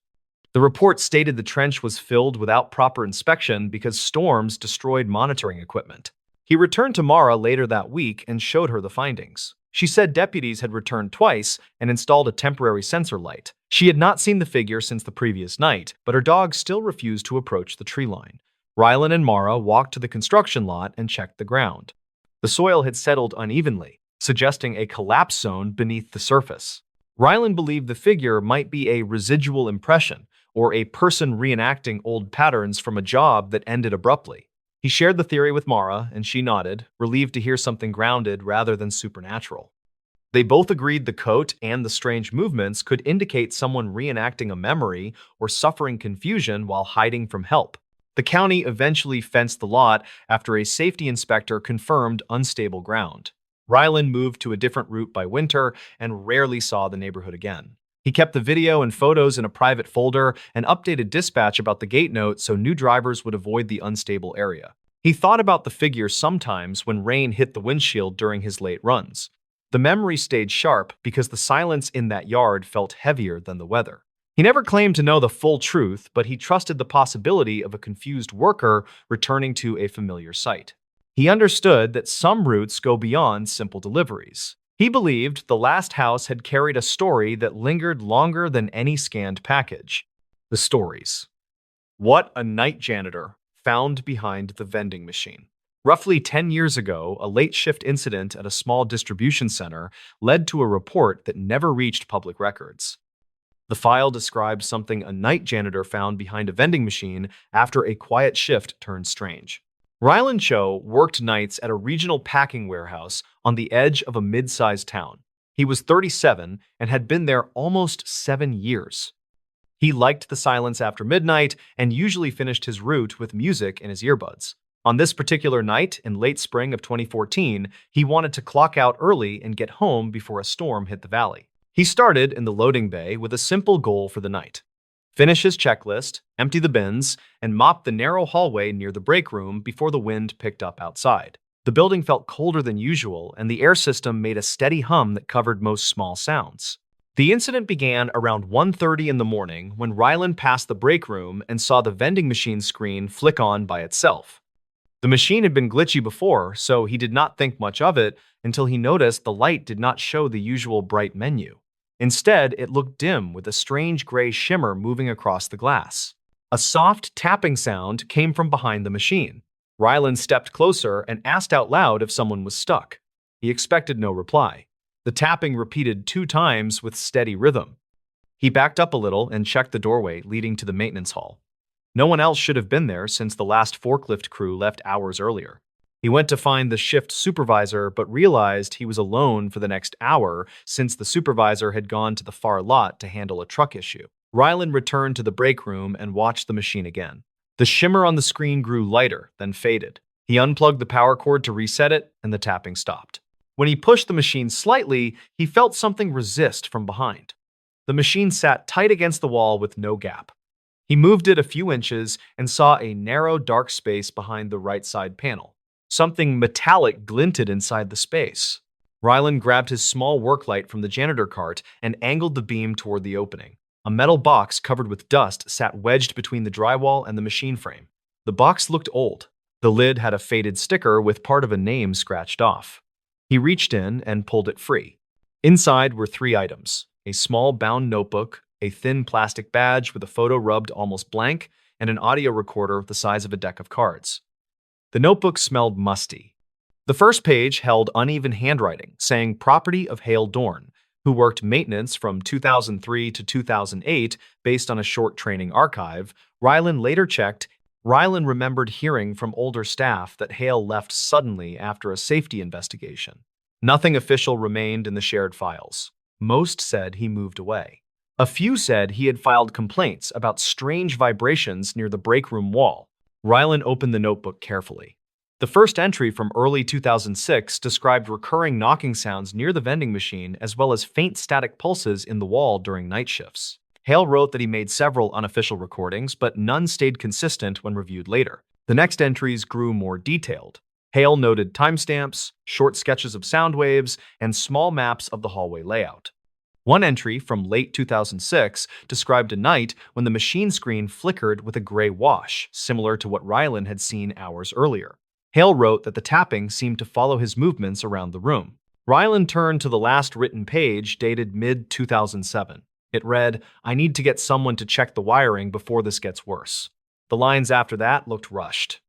The report stated the trench was filled without proper inspection because storms destroyed monitoring equipment. He returned to Mara later that week and showed her the findings. She said deputies had returned twice and installed a temporary sensor light. She had not seen the figure since the previous night, but her dog still refused to approach the tree line. Rylan and Mara walked to the construction lot and checked the ground. The soil had settled unevenly, suggesting a collapse zone beneath the surface. Rylan believed the figure might be a residual impression or a person reenacting old patterns from a job that ended abruptly. He shared the theory with Mara, and she nodded, relieved to hear something grounded rather than supernatural. They both agreed the coat and the strange movements could indicate someone reenacting a memory or suffering confusion while hiding from help. The county eventually fenced the lot after a safety inspector confirmed unstable ground. Rylan moved to a different route by winter and rarely saw the neighborhood again. He kept the video and photos in a private folder and updated dispatch about the gate note so new drivers would avoid the unstable area. He thought about the figure sometimes when rain hit the windshield during his late runs. The memory stayed sharp because the silence in that yard felt heavier than the weather. He never claimed to know the full truth, but he trusted the possibility of a confused worker returning to a familiar site. He understood that some routes go beyond simple deliveries. He believed the last house had carried a story that lingered longer than any scanned package. The stories. What a night janitor found behind the vending machine. Roughly 10 years ago, a late shift incident at a small distribution center led to a report that never reached public records. The file described something a night janitor found behind a vending machine after a quiet shift turned strange. Rylan Cho worked nights at a regional packing warehouse on the edge of a mid-sized town. He was 37 and had been there almost 7 years. He liked the silence after midnight and usually finished his route with music in his earbuds. On this particular night, in late spring of 2014, he wanted to clock out early and get home before a storm hit the valley. He started in the loading bay with a simple goal for the night. Finish his checklist, empty the bins, and mop the narrow hallway near the break room before the wind picked up outside. The building felt colder than usual, and the air system made a steady hum that covered most small sounds. The incident began around 1:30 in the morning when Rylan passed the break room and saw the vending machine screen flick on by itself. The machine had been glitchy before, so he did not think much of it until he noticed the light did not show the usual bright menu. Instead, it looked dim with a strange gray shimmer moving across the glass. A soft tapping sound came from behind the machine. Rylan stepped closer and asked out loud if someone was stuck. He expected no reply. The tapping repeated 2 times with steady rhythm. He backed up a little and checked the doorway leading to the maintenance hall. No one else should have been there since the last forklift crew left hours earlier. He went to find the shift supervisor but realized he was alone for the next hour since the supervisor had gone to the far lot to handle a truck issue. Rylan returned to the break room and watched the machine again. The shimmer on the screen grew lighter, then faded. He unplugged the power cord to reset it, and the tapping stopped. When he pushed the machine slightly, he felt something resist from behind. The machine sat tight against the wall with no gap. He moved it a few inches and saw a narrow, dark space behind the right side panel. Something metallic glinted inside the space. Rylan grabbed his small work light from the janitor cart and angled the beam toward the opening. A metal box covered with dust sat wedged between the drywall and the machine frame. The box looked old. The lid had a faded sticker with part of a name scratched off. He reached in and pulled it free. Inside were 3 items: a small bound notebook, a thin plastic badge with a photo rubbed almost blank, and an audio recorder the size of a deck of cards. The notebook smelled musty. The first page held uneven handwriting saying property of Hale Dorn, who worked maintenance from 2003 to 2008 based on a short training archive. Rylan later checked. Rylan remembered hearing from older staff that Hale left suddenly after a safety investigation. Nothing official remained in the shared files. Most said he moved away. A few said he had filed complaints about strange vibrations near the break room wall. Rylan opened the notebook carefully. The first entry from early 2006 described recurring knocking sounds near the vending machine as well as faint static pulses in the wall during night shifts. Hale wrote that he made several unofficial recordings, but none stayed consistent when reviewed later. The next entries grew more detailed. Hale noted timestamps, short sketches of sound waves, and small maps of the hallway layout. One entry from late 2006 described a night when the machine screen flickered with a gray wash, similar to what Rylan had seen hours earlier. Hale wrote that the tapping seemed to follow his movements around the room. Rylan turned to the last written page dated mid-2007. It read, "I need to get someone to check the wiring before this gets worse." The lines after that looked rushed.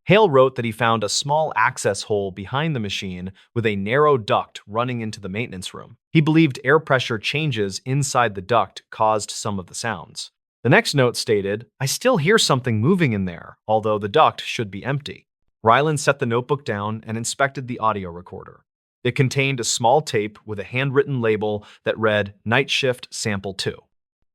Hale wrote that he found a small access hole behind the machine with a narrow duct running into the maintenance room. He believed air pressure changes inside the duct caused some of the sounds. The next note stated, "I still hear something moving in there, although the duct should be empty." Rylan set the notebook down and inspected the audio recorder. It contained a small tape with a handwritten label that read Night Shift Sample 2.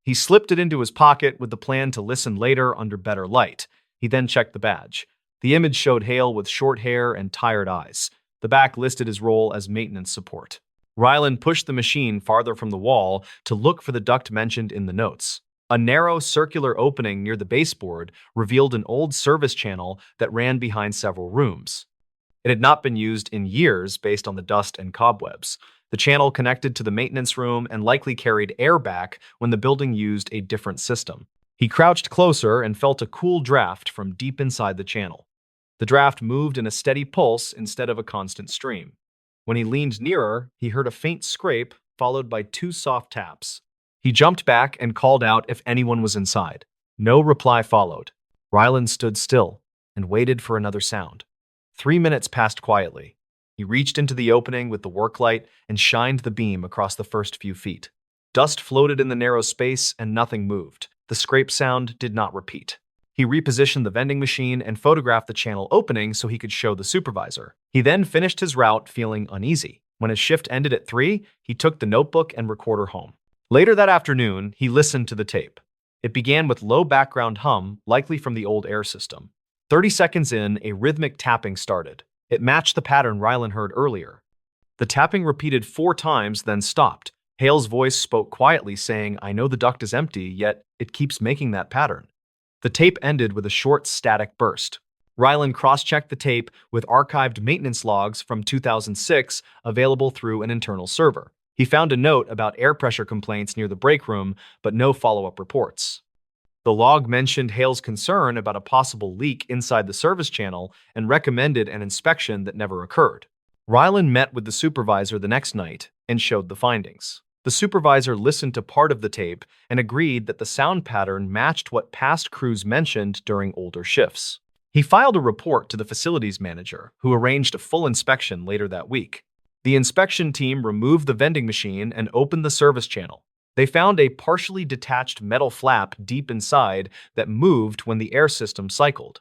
He slipped it into his pocket with the plan to listen later under better light. He then checked the badge. The image showed Hale with short hair and tired eyes. The back listed his role as maintenance support. Rylan pushed the machine farther from the wall to look for the duct mentioned in the notes. A narrow circular opening near the baseboard revealed an old service channel that ran behind several rooms. It had not been used in years based on the dust and cobwebs. The channel connected to the maintenance room and likely carried air back when the building used a different system. He crouched closer and felt a cool draft from deep inside the channel. The draft moved in a steady pulse instead of a constant stream. When he leaned nearer, he heard a faint scrape followed by 2 soft taps. He jumped back and called out if anyone was inside. No reply followed. Rylan stood still and waited for another sound. 3 minutes passed quietly. He reached into the opening with the work light and shined the beam across the first few feet. Dust floated in the narrow space and nothing moved. The scrape sound did not repeat. He repositioned the vending machine and photographed the channel opening so he could show the supervisor. He then finished his route feeling uneasy. When his shift ended at 3, he took the notebook and recorder home. Later that afternoon, he listened to the tape. It began with low background hum, likely from the old air system. 30 seconds in, a rhythmic tapping started. It matched the pattern Rylan heard earlier. The tapping repeated 4 times, then stopped. Hale's voice spoke quietly, saying, "I know the duct is empty, yet it keeps making that pattern." The tape ended with a short static burst. Rylan cross-checked the tape with archived maintenance logs from 2006 available through an internal server. He found a note about air pressure complaints near the break room, but no follow-up reports. The log mentioned Hale's concern about a possible leak inside the service channel and recommended an inspection that never occurred. Ryland met with the supervisor the next night and showed the findings. The supervisor listened to part of the tape and agreed that the sound pattern matched what past crews mentioned during older shifts. He filed a report to the facilities manager, who arranged a full inspection later that week. The inspection team removed the vending machine and opened the service channel. They found a partially detached metal flap deep inside that moved when the air system cycled.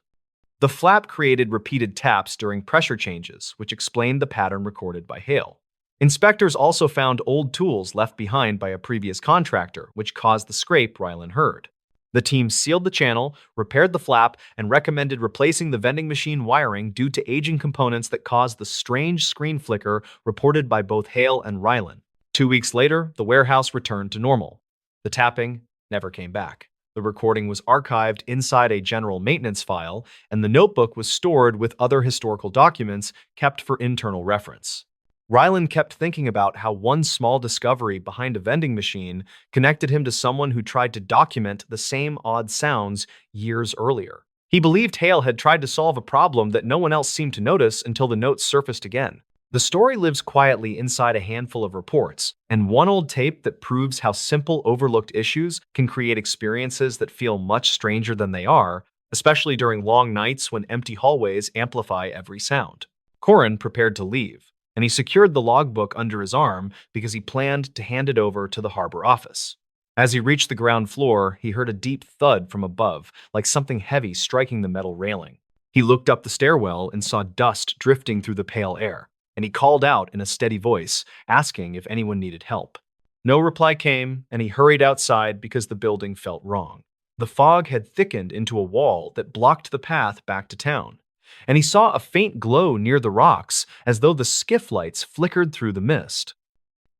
The flap created repeated taps during pressure changes, which explained the pattern recorded by Hale. Inspectors also found old tools left behind by a previous contractor, which caused the scrape Ryland heard. The team sealed the channel, repaired the flap, and recommended replacing the vending machine wiring due to aging components that caused the strange screen flicker reported by both Hale and Ryland. 2 weeks later, the warehouse returned to normal. The tapping never came back. The recording was archived inside a general maintenance file, and the notebook was stored with other historical documents kept for internal reference. Ryland kept thinking about how one small discovery behind a vending machine connected him to someone who tried to document the same odd sounds years earlier. He believed Hale had tried to solve a problem that no one else seemed to notice until the notes surfaced again. The story lives quietly inside a handful of reports, and one old tape that proves how simple, overlooked issues can create experiences that feel much stranger than they are, especially during long nights when empty hallways amplify every sound. Corin prepared to leave, and he secured the logbook under his arm because he planned to hand it over to the harbor office. As he reached the ground floor, he heard a deep thud from above, like something heavy striking the metal railing. He looked up the stairwell and saw dust drifting through the pale air, and he called out in a steady voice, asking if anyone needed help. No reply came, and he hurried outside because the building felt wrong. The fog had thickened into a wall that blocked the path back to town, and he saw a faint glow near the rocks as though the skiff lights flickered through the mist.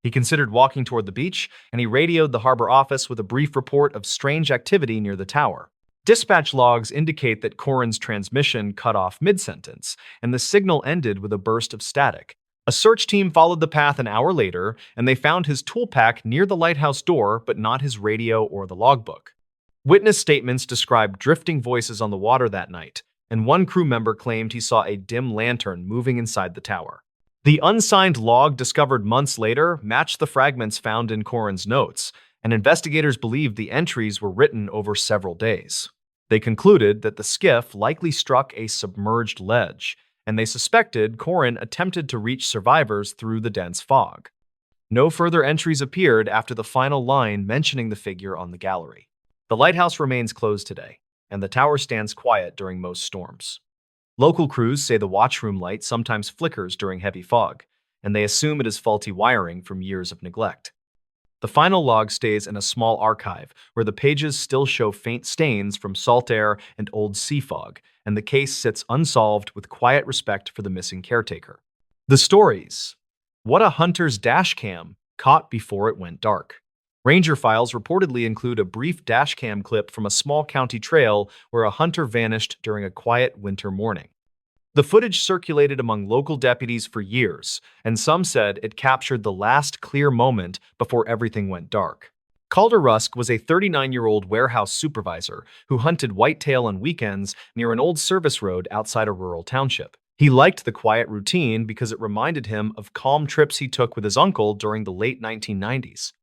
He considered walking toward the beach, and he radioed the harbor office with a brief report of strange activity near the tower. Dispatch logs indicate that Corin's transmission cut off mid-sentence, and the signal ended with a burst of static. A search team followed the path an hour later, and they found his tool pack near the lighthouse door, but not his radio or the logbook. Witness statements described drifting voices on the water that night, and one crew member claimed he saw a dim lantern moving inside the tower. The unsigned log discovered months later matched the fragments found in Corin's notes, and investigators believed the entries were written over several days. They concluded that the skiff likely struck a submerged ledge, and they suspected Corin attempted to reach survivors through the dense fog. No further entries appeared after the final line mentioning the figure on the gallery. The lighthouse remains closed today, and the tower stands quiet during most storms. Local crews say the watchroom light sometimes flickers during heavy fog, and they assume it is faulty wiring from years of neglect. The final log stays in a small archive where the pages still show faint stains from salt air and old sea fog, and the case sits unsolved with quiet respect for the missing caretaker. The stories. What a hunter's dash cam caught before it went dark. Ranger files reportedly include a brief dash cam clip from a small county trail where a hunter vanished during a quiet winter morning. The footage circulated among local deputies for years, and some said it captured the last clear moment before everything went dark. Calder Rusk was a 39-year-old warehouse supervisor who hunted whitetail on weekends near an old service road outside a rural township. He liked the quiet routine because it reminded him of calm trips he took with his uncle during the late 1990s.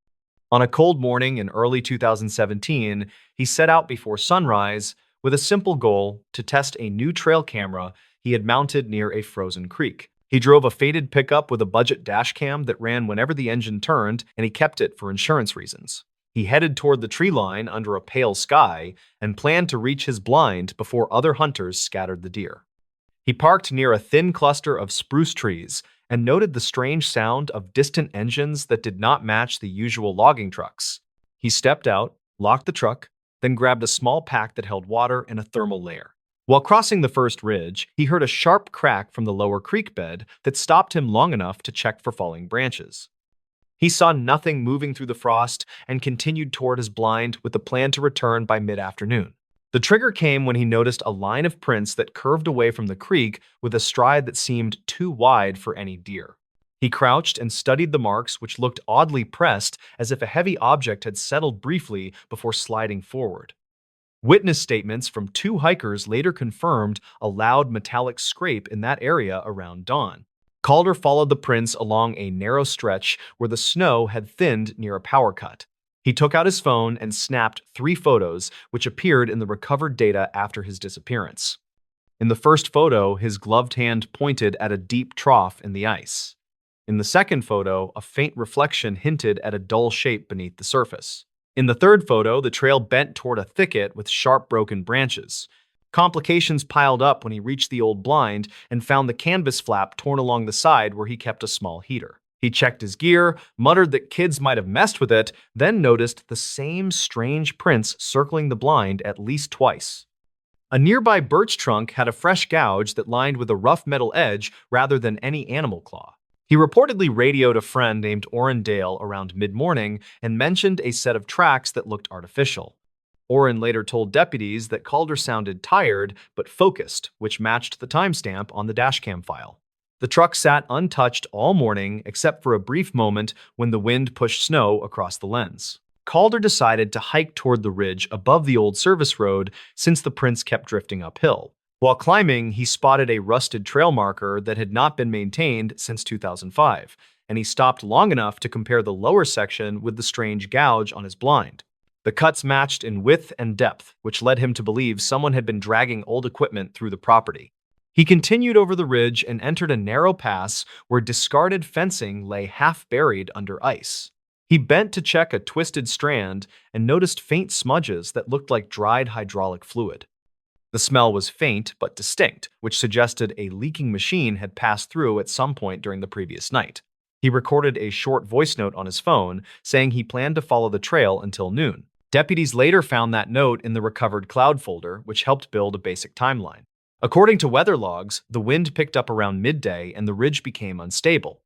On a cold morning in early 2017, he set out before sunrise with a simple goal to test a new trail camera he had mounted near a frozen creek. He drove a faded pickup with a budget dash cam that ran whenever the engine turned, and he kept it for insurance reasons. He headed toward the tree line under a pale sky and planned to reach his blind before other hunters scattered the deer. He parked near a thin cluster of spruce trees and noted the strange sound of distant engines that did not match the usual logging trucks. He stepped out, locked the truck, then grabbed a small pack that held water and a thermal layer. While crossing the first ridge, he heard a sharp crack from the lower creek bed that stopped him long enough to check for falling branches. He saw nothing moving through the frost and continued toward his blind with the plan to return by mid-afternoon. The trigger came when he noticed a line of prints that curved away from the creek with a stride that seemed too wide for any deer. He crouched and studied the marks, which looked oddly pressed, as if a heavy object had settled briefly before sliding forward. Witness statements from two hikers later confirmed a loud metallic scrape in that area around dawn. Calder followed the prints along a narrow stretch where the snow had thinned near a power cut. He took out his phone and snapped 3 photos, which appeared in the recovered data after his disappearance. In the first photo, his gloved hand pointed at a deep trough in the ice. In the second photo, a faint reflection hinted at a dull shape beneath the surface. In the third photo, the trail bent toward a thicket with sharp broken branches. Complications piled up when he reached the old blind and found the canvas flap torn along the side where he kept a small heater. He checked his gear, muttered that kids might have messed with it, then noticed the same strange prints circling the blind at least twice. A nearby birch trunk had a fresh gouge that lined with a rough metal edge rather than any animal claw. He reportedly radioed a friend named Orrin Dale around mid-morning and mentioned a set of tracks that looked artificial. Orrin later told deputies that Calder sounded tired but focused, which matched the timestamp on the dashcam file. The truck sat untouched all morning except for a brief moment when the wind pushed snow across the lens. Calder decided to hike toward the ridge above the old service road since the prints kept drifting uphill. While climbing, he spotted a rusted trail marker that had not been maintained since 2005, and he stopped long enough to compare the lower section with the strange gouge on his blind. The cuts matched in width and depth, which led him to believe someone had been dragging old equipment through the property. He continued over the ridge and entered a narrow pass where discarded fencing lay half-buried under ice. He bent to check a twisted strand and noticed faint smudges that looked like dried hydraulic fluid. The smell was faint but distinct, which suggested a leaking machine had passed through at some point during the previous night. He recorded a short voice note on his phone, saying he planned to follow the trail until noon. Deputies later found that note in the recovered cloud folder, which helped build a basic timeline. According to weather logs, the wind picked up around midday and the ridge became unstable.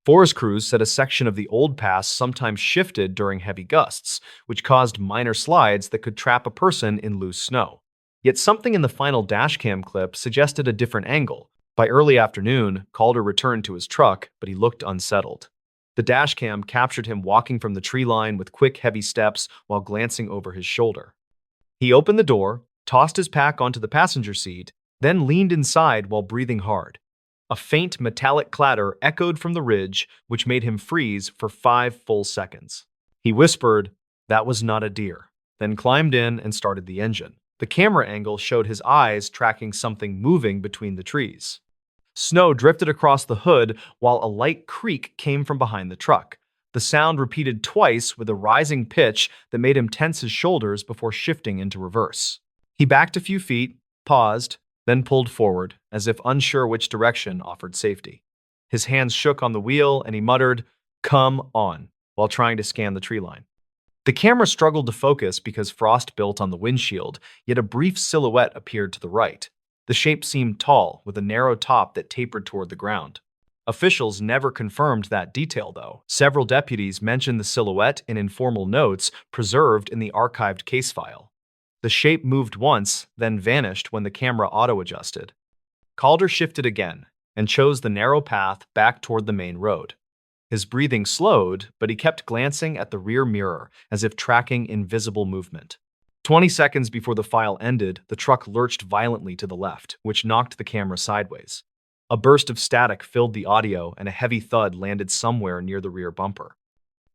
Forest crews said a section of the old pass sometimes shifted during heavy gusts, which caused minor slides that could trap a person in loose snow. Yet something in the final dashcam clip suggested a different angle. By early afternoon, Calder returned to his truck, but he looked unsettled. The dashcam captured him walking from the tree line with quick, heavy steps while glancing over his shoulder. He opened the door, tossed his pack onto the passenger seat, then leaned inside while breathing hard. A faint metallic clatter echoed from the ridge, which made him freeze for 5 full seconds. He whispered, "That was not a deer," then climbed in and started the engine. The camera angle showed his eyes tracking something moving between the trees. Snow drifted across the hood while a light creak came from behind the truck. The sound repeated twice with a rising pitch that made him tense his shoulders before shifting into reverse. He backed a few feet, paused, then pulled forward, as if unsure which direction offered safety. His hands shook on the wheel and he muttered, "Come on," while trying to scan the tree line. The camera struggled to focus because frost built on the windshield, yet a brief silhouette appeared to the right. The shape seemed tall, with a narrow top that tapered toward the ground. Officials never confirmed that detail, though. Several deputies mentioned the silhouette in informal notes preserved in the archived case file. The shape moved once, then vanished when the camera auto-adjusted. Calder shifted again and chose the narrow path back toward the main road. His breathing slowed, but he kept glancing at the rear mirror as if tracking invisible movement. 20 seconds before the file ended, the truck lurched violently to the left, which knocked the camera sideways. A burst of static filled the audio and a heavy thud landed somewhere near the rear bumper.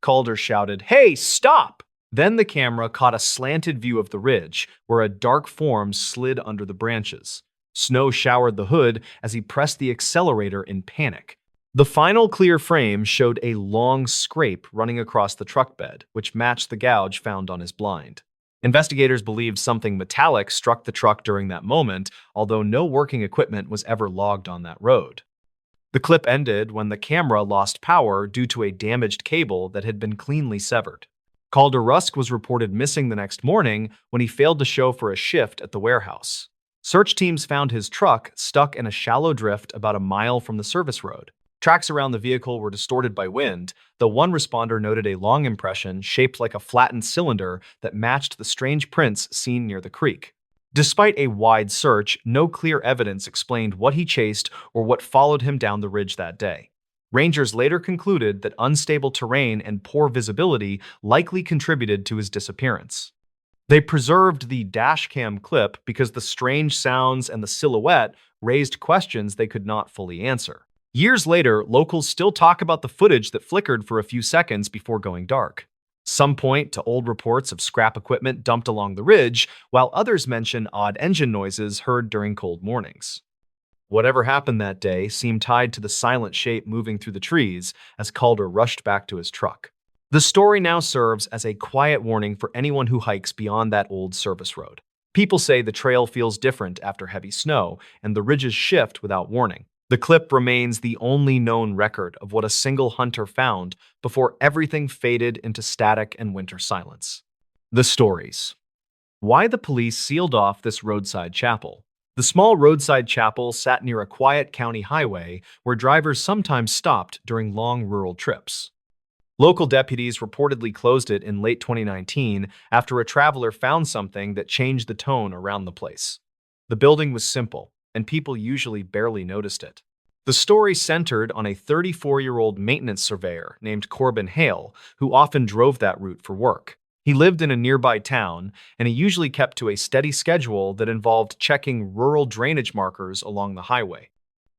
Calder shouted, "Hey, stop!" Then the camera caught a slanted view of the ridge, where a dark form slid under the branches. Snow showered the hood as he pressed the accelerator in panic. The final clear frame showed a long scrape running across the truck bed, which matched the gouge found on his blind. Investigators believed something metallic struck the truck during that moment, although no working equipment was ever logged on that road. The clip ended when the camera lost power due to a damaged cable that had been cleanly severed. Calder Rusk was reported missing the next morning when he failed to show for a shift at the warehouse. Search teams found his truck stuck in a shallow drift about a mile from the service road. Tracks around the vehicle were distorted by wind, though one responder noted a long impression shaped like a flattened cylinder that matched the strange prints seen near the creek. Despite a wide search, no clear evidence explained what he chased or what followed him down the ridge that day. Rangers later concluded that unstable terrain and poor visibility likely contributed to his disappearance. They preserved the dashcam clip because the strange sounds and the silhouette raised questions they could not fully answer. Years later, locals still talk about the footage that flickered for a few seconds before going dark. Some point to old reports of scrap equipment dumped along the ridge, while others mention odd engine noises heard during cold mornings. Whatever happened that day seemed tied to the silent shape moving through the trees as Calder rushed back to his truck. The story now serves as a quiet warning for anyone who hikes beyond that old service road. People say the trail feels different after heavy snow, and the ridges shift without warning. The clip remains the only known record of what a single hunter found before everything faded into static and winter silence. The stories. Why the police sealed off this roadside chapel. The small roadside chapel sat near a quiet county highway where drivers sometimes stopped during long rural trips. Local deputies reportedly closed it in late 2019 after a traveler found something that changed the tone around the place. The building was simple, and people usually barely noticed it. The story centered on a 34-year-old maintenance surveyor named Corbin Hale, who often drove that route for work. He lived in a nearby town, and he usually kept to a steady schedule that involved checking rural drainage markers along the highway.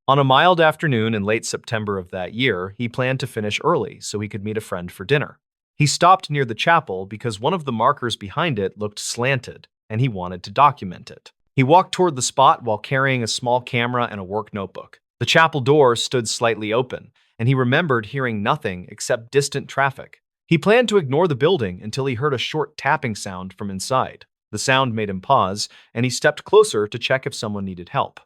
On a mild afternoon in late September of that year, he planned to finish early so he could meet a friend for dinner. He stopped near the chapel because one of the markers behind it looked slanted, and he wanted to document it. He walked toward the spot while carrying a small camera and a work notebook. The chapel door stood slightly open, and he remembered hearing nothing except distant traffic. He planned to ignore the building until he heard a short tapping sound from inside. The sound made him pause, and he stepped closer to check if someone needed help.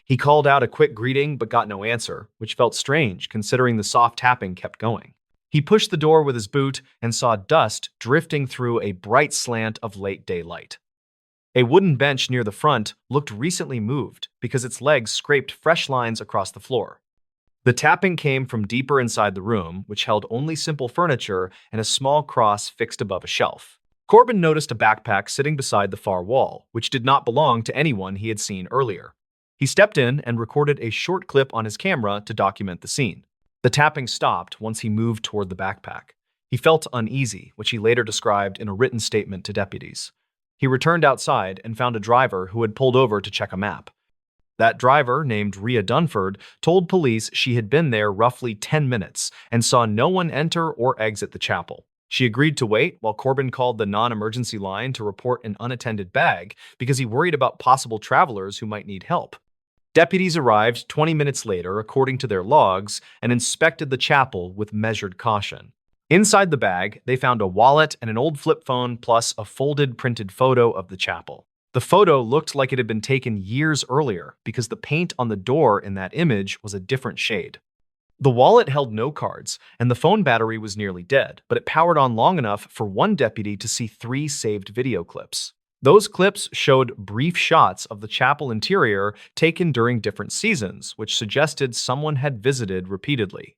He called out a quick greeting but got no answer, which felt strange considering the soft tapping kept going. He pushed the door with his boot and saw dust drifting through a bright slant of late daylight. A wooden bench near the front looked recently moved because its legs scraped fresh lines across the floor. The tapping came from deeper inside the room, which held only simple furniture and a small cross fixed above a shelf. Corbin noticed a backpack sitting beside the far wall, which did not belong to anyone he had seen earlier. He stepped in and recorded a short clip on his camera to document the scene. The tapping stopped once he moved toward the backpack. He felt uneasy, which he later described in a written statement to deputies. He returned outside and found a driver who had pulled over to check a map. That driver, named Rhea Dunford, told police she had been there roughly 10 minutes and saw no one enter or exit the chapel. She agreed to wait while Corbin called the non-emergency line to report an unattended bag because he worried about possible travelers who might need help. Deputies arrived 20 minutes later, according to their logs, and inspected the chapel with measured caution. Inside the bag, they found a wallet and an old flip phone plus a folded printed photo of the chapel. The photo looked like it had been taken years earlier because the paint on the door in that image was a different shade. The wallet held no cards, and the phone battery was nearly dead, but it powered on long enough for one deputy to see 3 saved video clips. Those clips showed brief shots of the chapel interior taken during different seasons, which suggested someone had visited repeatedly.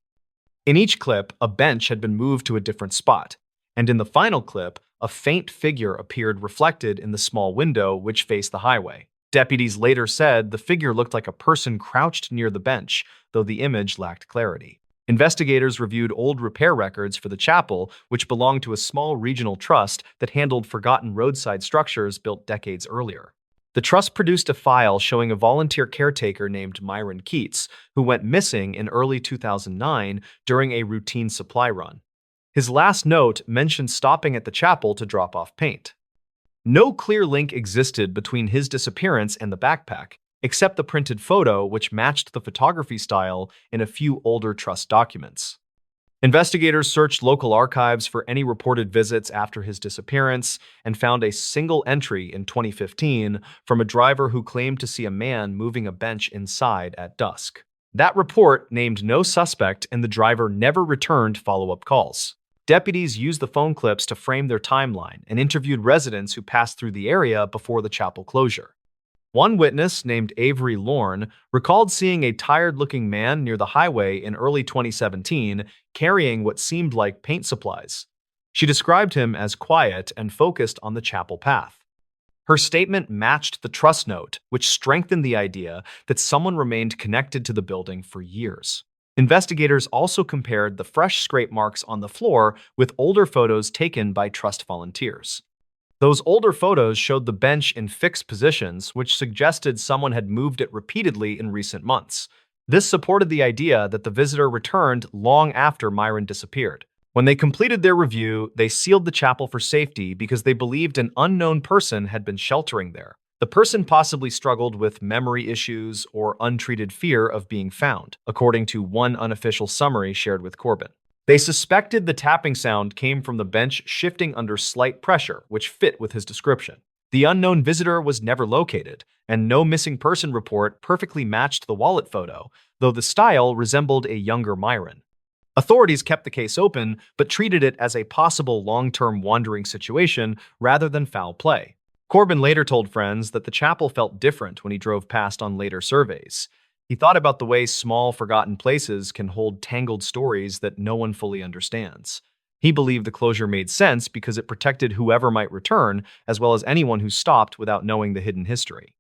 In each clip, a bench had been moved to a different spot, and in the final clip, a faint figure appeared reflected in the small window which faced the highway. Deputies later said the figure looked like a person crouched near the bench, though the image lacked clarity. Investigators reviewed old repair records for the chapel, which belonged to a small regional trust that handled forgotten roadside structures built decades earlier. The trust produced a file showing a volunteer caretaker named Myron Keats, who went missing in early 2009 during a routine supply run. His last note mentioned stopping at the chapel to drop off paint. No clear link existed between his disappearance and the backpack, except the printed photo which matched the photography style in a few older trust documents. Investigators searched local archives for any reported visits after his disappearance and found a single entry in 2015 from a driver who claimed to see a man moving a bench inside at dusk. That report named no suspect, and the driver never returned follow-up calls. Deputies used the phone clips to frame their timeline and interviewed residents who passed through the area before the chapel closure. One witness, named Avery Lorne, recalled seeing a tired-looking man near the highway in early 2017 carrying what seemed like paint supplies. She described him as quiet and focused on the chapel path. Her statement matched the trust note, which strengthened the idea that someone remained connected to the building for years. Investigators also compared the fresh scrape marks on the floor with older photos taken by trust volunteers. Those older photos showed the bench in fixed positions, which suggested someone had moved it repeatedly in recent months. This supported the idea that the visitor returned long after Myron disappeared. When they completed their review, they sealed the chapel for safety because they believed an unknown person had been sheltering there. The person possibly struggled with memory issues or untreated fear of being found, according to one unofficial summary shared with Corbin. They suspected the tapping sound came from the bench shifting under slight pressure, which fit with his description. The unknown visitor was never located, and no missing person report perfectly matched the wallet photo, though the style resembled a younger Myron. Authorities kept the case open, but treated it as a possible long-term wandering situation rather than foul play. Corbin later told friends that the chapel felt different when he drove past on later surveys. He thought about the way small, forgotten places can hold tangled stories that no one fully understands. He believed the closure made sense because it protected whoever might return, as well as anyone who stopped without knowing the hidden history.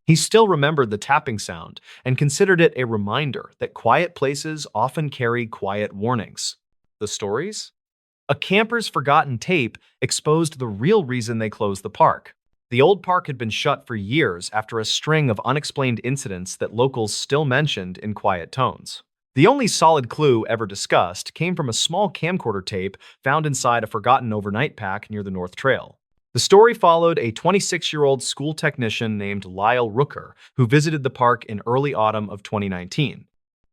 He still remembered the tapping sound and considered it a reminder that quiet places often carry quiet warnings. The stories? A camper's forgotten tape exposed the real reason they closed the park. The old park had been shut for years after a string of unexplained incidents that locals still mentioned in quiet tones. The only solid clue ever discussed came from a small camcorder tape found inside a forgotten overnight pack near the North Trail. The story followed a 26-year-old school technician named Lyle Rooker, who visited the park in early autumn of 2019.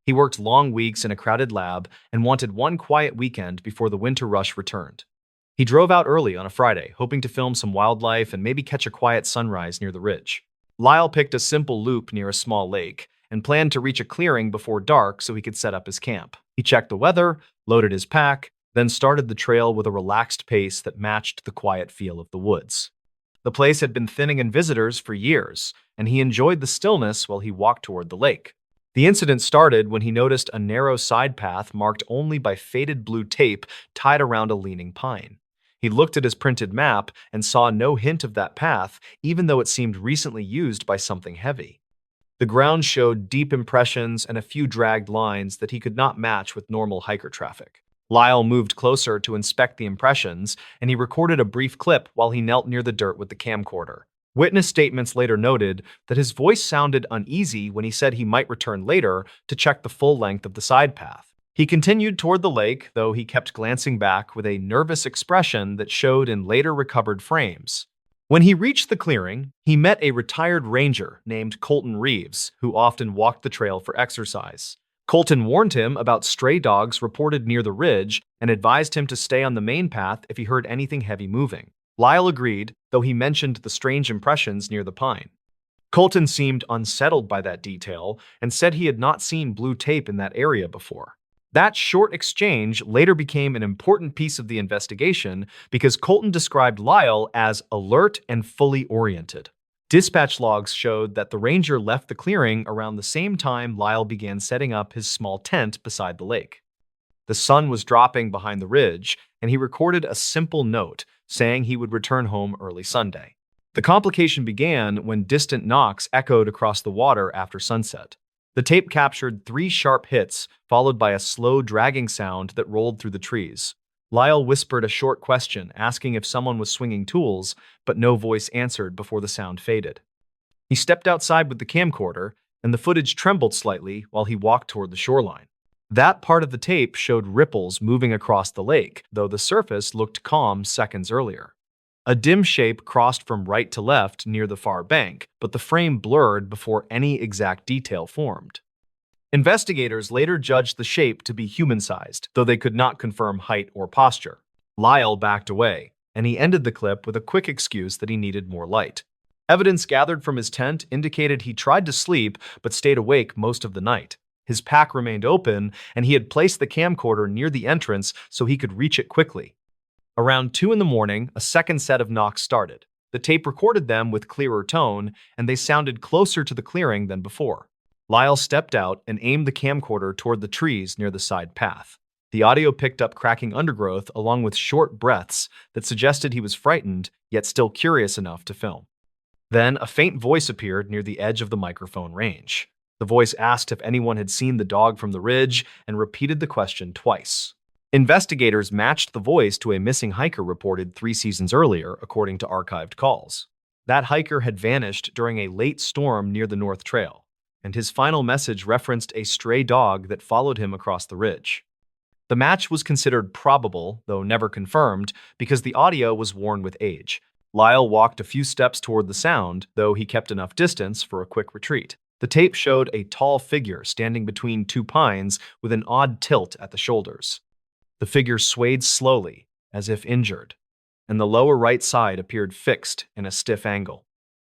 He worked long weeks in a crowded lab and wanted one quiet weekend before the winter rush returned. He drove out early on a Friday, hoping to film some wildlife and maybe catch a quiet sunrise near the ridge. Lyle picked a simple loop near a small lake and planned to reach a clearing before dark so he could set up his camp. He checked the weather, loaded his pack, then started the trail with a relaxed pace that matched the quiet feel of the woods. The place had been thinning in visitors for years, and he enjoyed the stillness while he walked toward the lake. The incident started when he noticed a narrow side path marked only by faded blue tape tied around a leaning pine. He looked at his printed map and saw no hint of that path, even though it seemed recently used by something heavy. The ground showed deep impressions and a few dragged lines that he could not match with normal hiker traffic. Lyle moved closer to inspect the impressions, and he recorded a brief clip while he knelt near the dirt with the camcorder. Witness statements later noted that his voice sounded uneasy when he said he might return later to check the full length of the side path. He continued toward the lake, though he kept glancing back with a nervous expression that showed in later recovered frames. When he reached the clearing, he met a retired ranger named Colton Reeves, who often walked the trail for exercise. Colton warned him about stray dogs reported near the ridge and advised him to stay on the main path if he heard anything heavy moving. Lyle agreed, though he mentioned the strange impressions near the pine. Colton seemed unsettled by that detail and said he had not seen blue tape in that area before. That short exchange later became an important piece of the investigation because Colton described Lyle as alert and fully oriented. Dispatch logs showed that the ranger left the clearing around the same time Lyle began setting up his small tent beside the lake. The sun was dropping behind the ridge, and he recorded a simple note saying he would return home early Sunday. The complication began when distant knocks echoed across the water after sunset. The tape captured 3 sharp hits, followed by a slow dragging sound that rolled through the trees. Lyle whispered a short question, asking if someone was swinging tools, but no voice answered before the sound faded. He stepped outside with the camcorder, and the footage trembled slightly while he walked toward the shoreline. That part of the tape showed ripples moving across the lake, though the surface looked calm seconds earlier. A dim shape crossed from right to left near the far bank, but the frame blurred before any exact detail formed. Investigators later judged the shape to be human-sized, though they could not confirm height or posture. Lyle backed away, and he ended the clip with a quick excuse that he needed more light. Evidence gathered from his tent indicated he tried to sleep but stayed awake most of the night. His pack remained open, and he had placed the camcorder near the entrance so he could reach it quickly. Around 2 in the morning, a second set of knocks started. The tape recorded them with clearer tone, and they sounded closer to the clearing than before. Lyle stepped out and aimed the camcorder toward the trees near the side path. The audio picked up cracking undergrowth along with short breaths that suggested he was frightened, yet still curious enough to film. Then a faint voice appeared near the edge of the microphone range. The voice asked if anyone had seen the dog from the ridge and repeated the question twice. Investigators matched the voice to a missing hiker reported 3 seasons earlier, according to archived calls. That hiker had vanished during a late storm near the North Trail, and his final message referenced a stray dog that followed him across the ridge. The match was considered probable, though never confirmed, because the audio was worn with age. Lyle walked a few steps toward the sound, though he kept enough distance for a quick retreat. The tape showed a tall figure standing between two pines with an odd tilt at the shoulders. The figure swayed slowly, as if injured, and the lower right side appeared fixed in a stiff angle.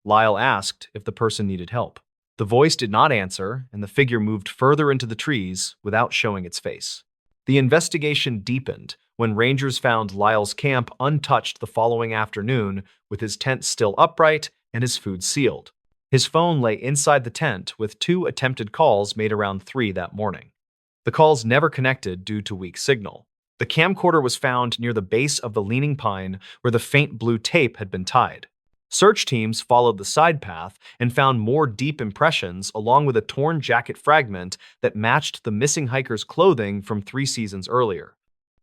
Lyle asked if the person needed help. The voice did not answer, and the figure moved further into the trees without showing its face. The investigation deepened when rangers found Lyle's camp untouched the following afternoon, with his tent still upright and his food sealed. His phone lay inside the tent with 2 attempted calls made around 3 that morning. The calls never connected due to weak signal. The camcorder was found near the base of the leaning pine where the faint blue tape had been tied. Search teams followed the side path and found more deep impressions along with a torn jacket fragment that matched the missing hiker's clothing from 3 seasons earlier.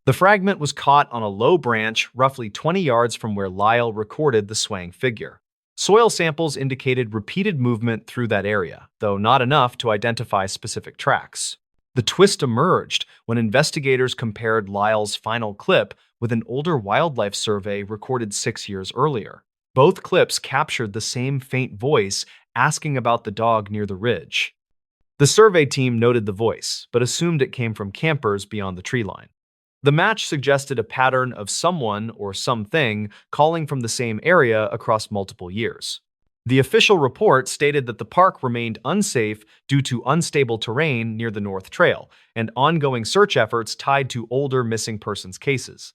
The fragment was caught on a low branch roughly 20 yards from where Lyle recorded the swaying figure. Soil samples indicated repeated movement through that area, though not enough to identify specific tracks. The twist emerged when investigators compared Lyle's final clip with an older wildlife survey recorded 6 years earlier. Both clips captured the same faint voice asking about the dog near the ridge. The survey team noted the voice, but assumed it came from campers beyond the tree line. The match suggested a pattern of someone or something calling from the same area across multiple years. The official report stated that the park remained unsafe due to unstable terrain near the North Trail and ongoing search efforts tied to older missing persons cases.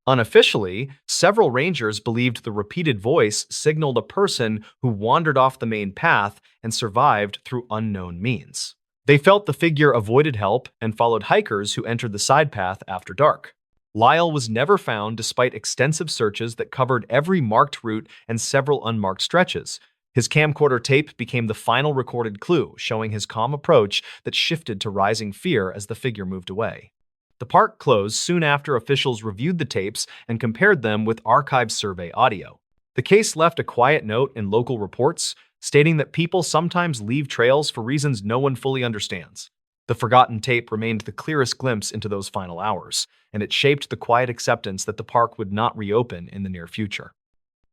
Unofficially, several rangers believed the repeated voice signaled a person who wandered off the main path and survived through unknown means. They felt the figure avoided help and followed hikers who entered the side path after dark. Lyle was never found despite extensive searches that covered every marked route and several unmarked stretches. His camcorder tape became the final recorded clue, showing his calm approach that shifted to rising fear as the figure moved away. The park closed soon after officials reviewed the tapes and compared them with archived survey audio. The case left a quiet note in local reports, stating that people sometimes leave trails for reasons no one fully understands. The forgotten tape remained the clearest glimpse into those final hours, and it shaped the quiet acceptance that the park would not reopen in the near future.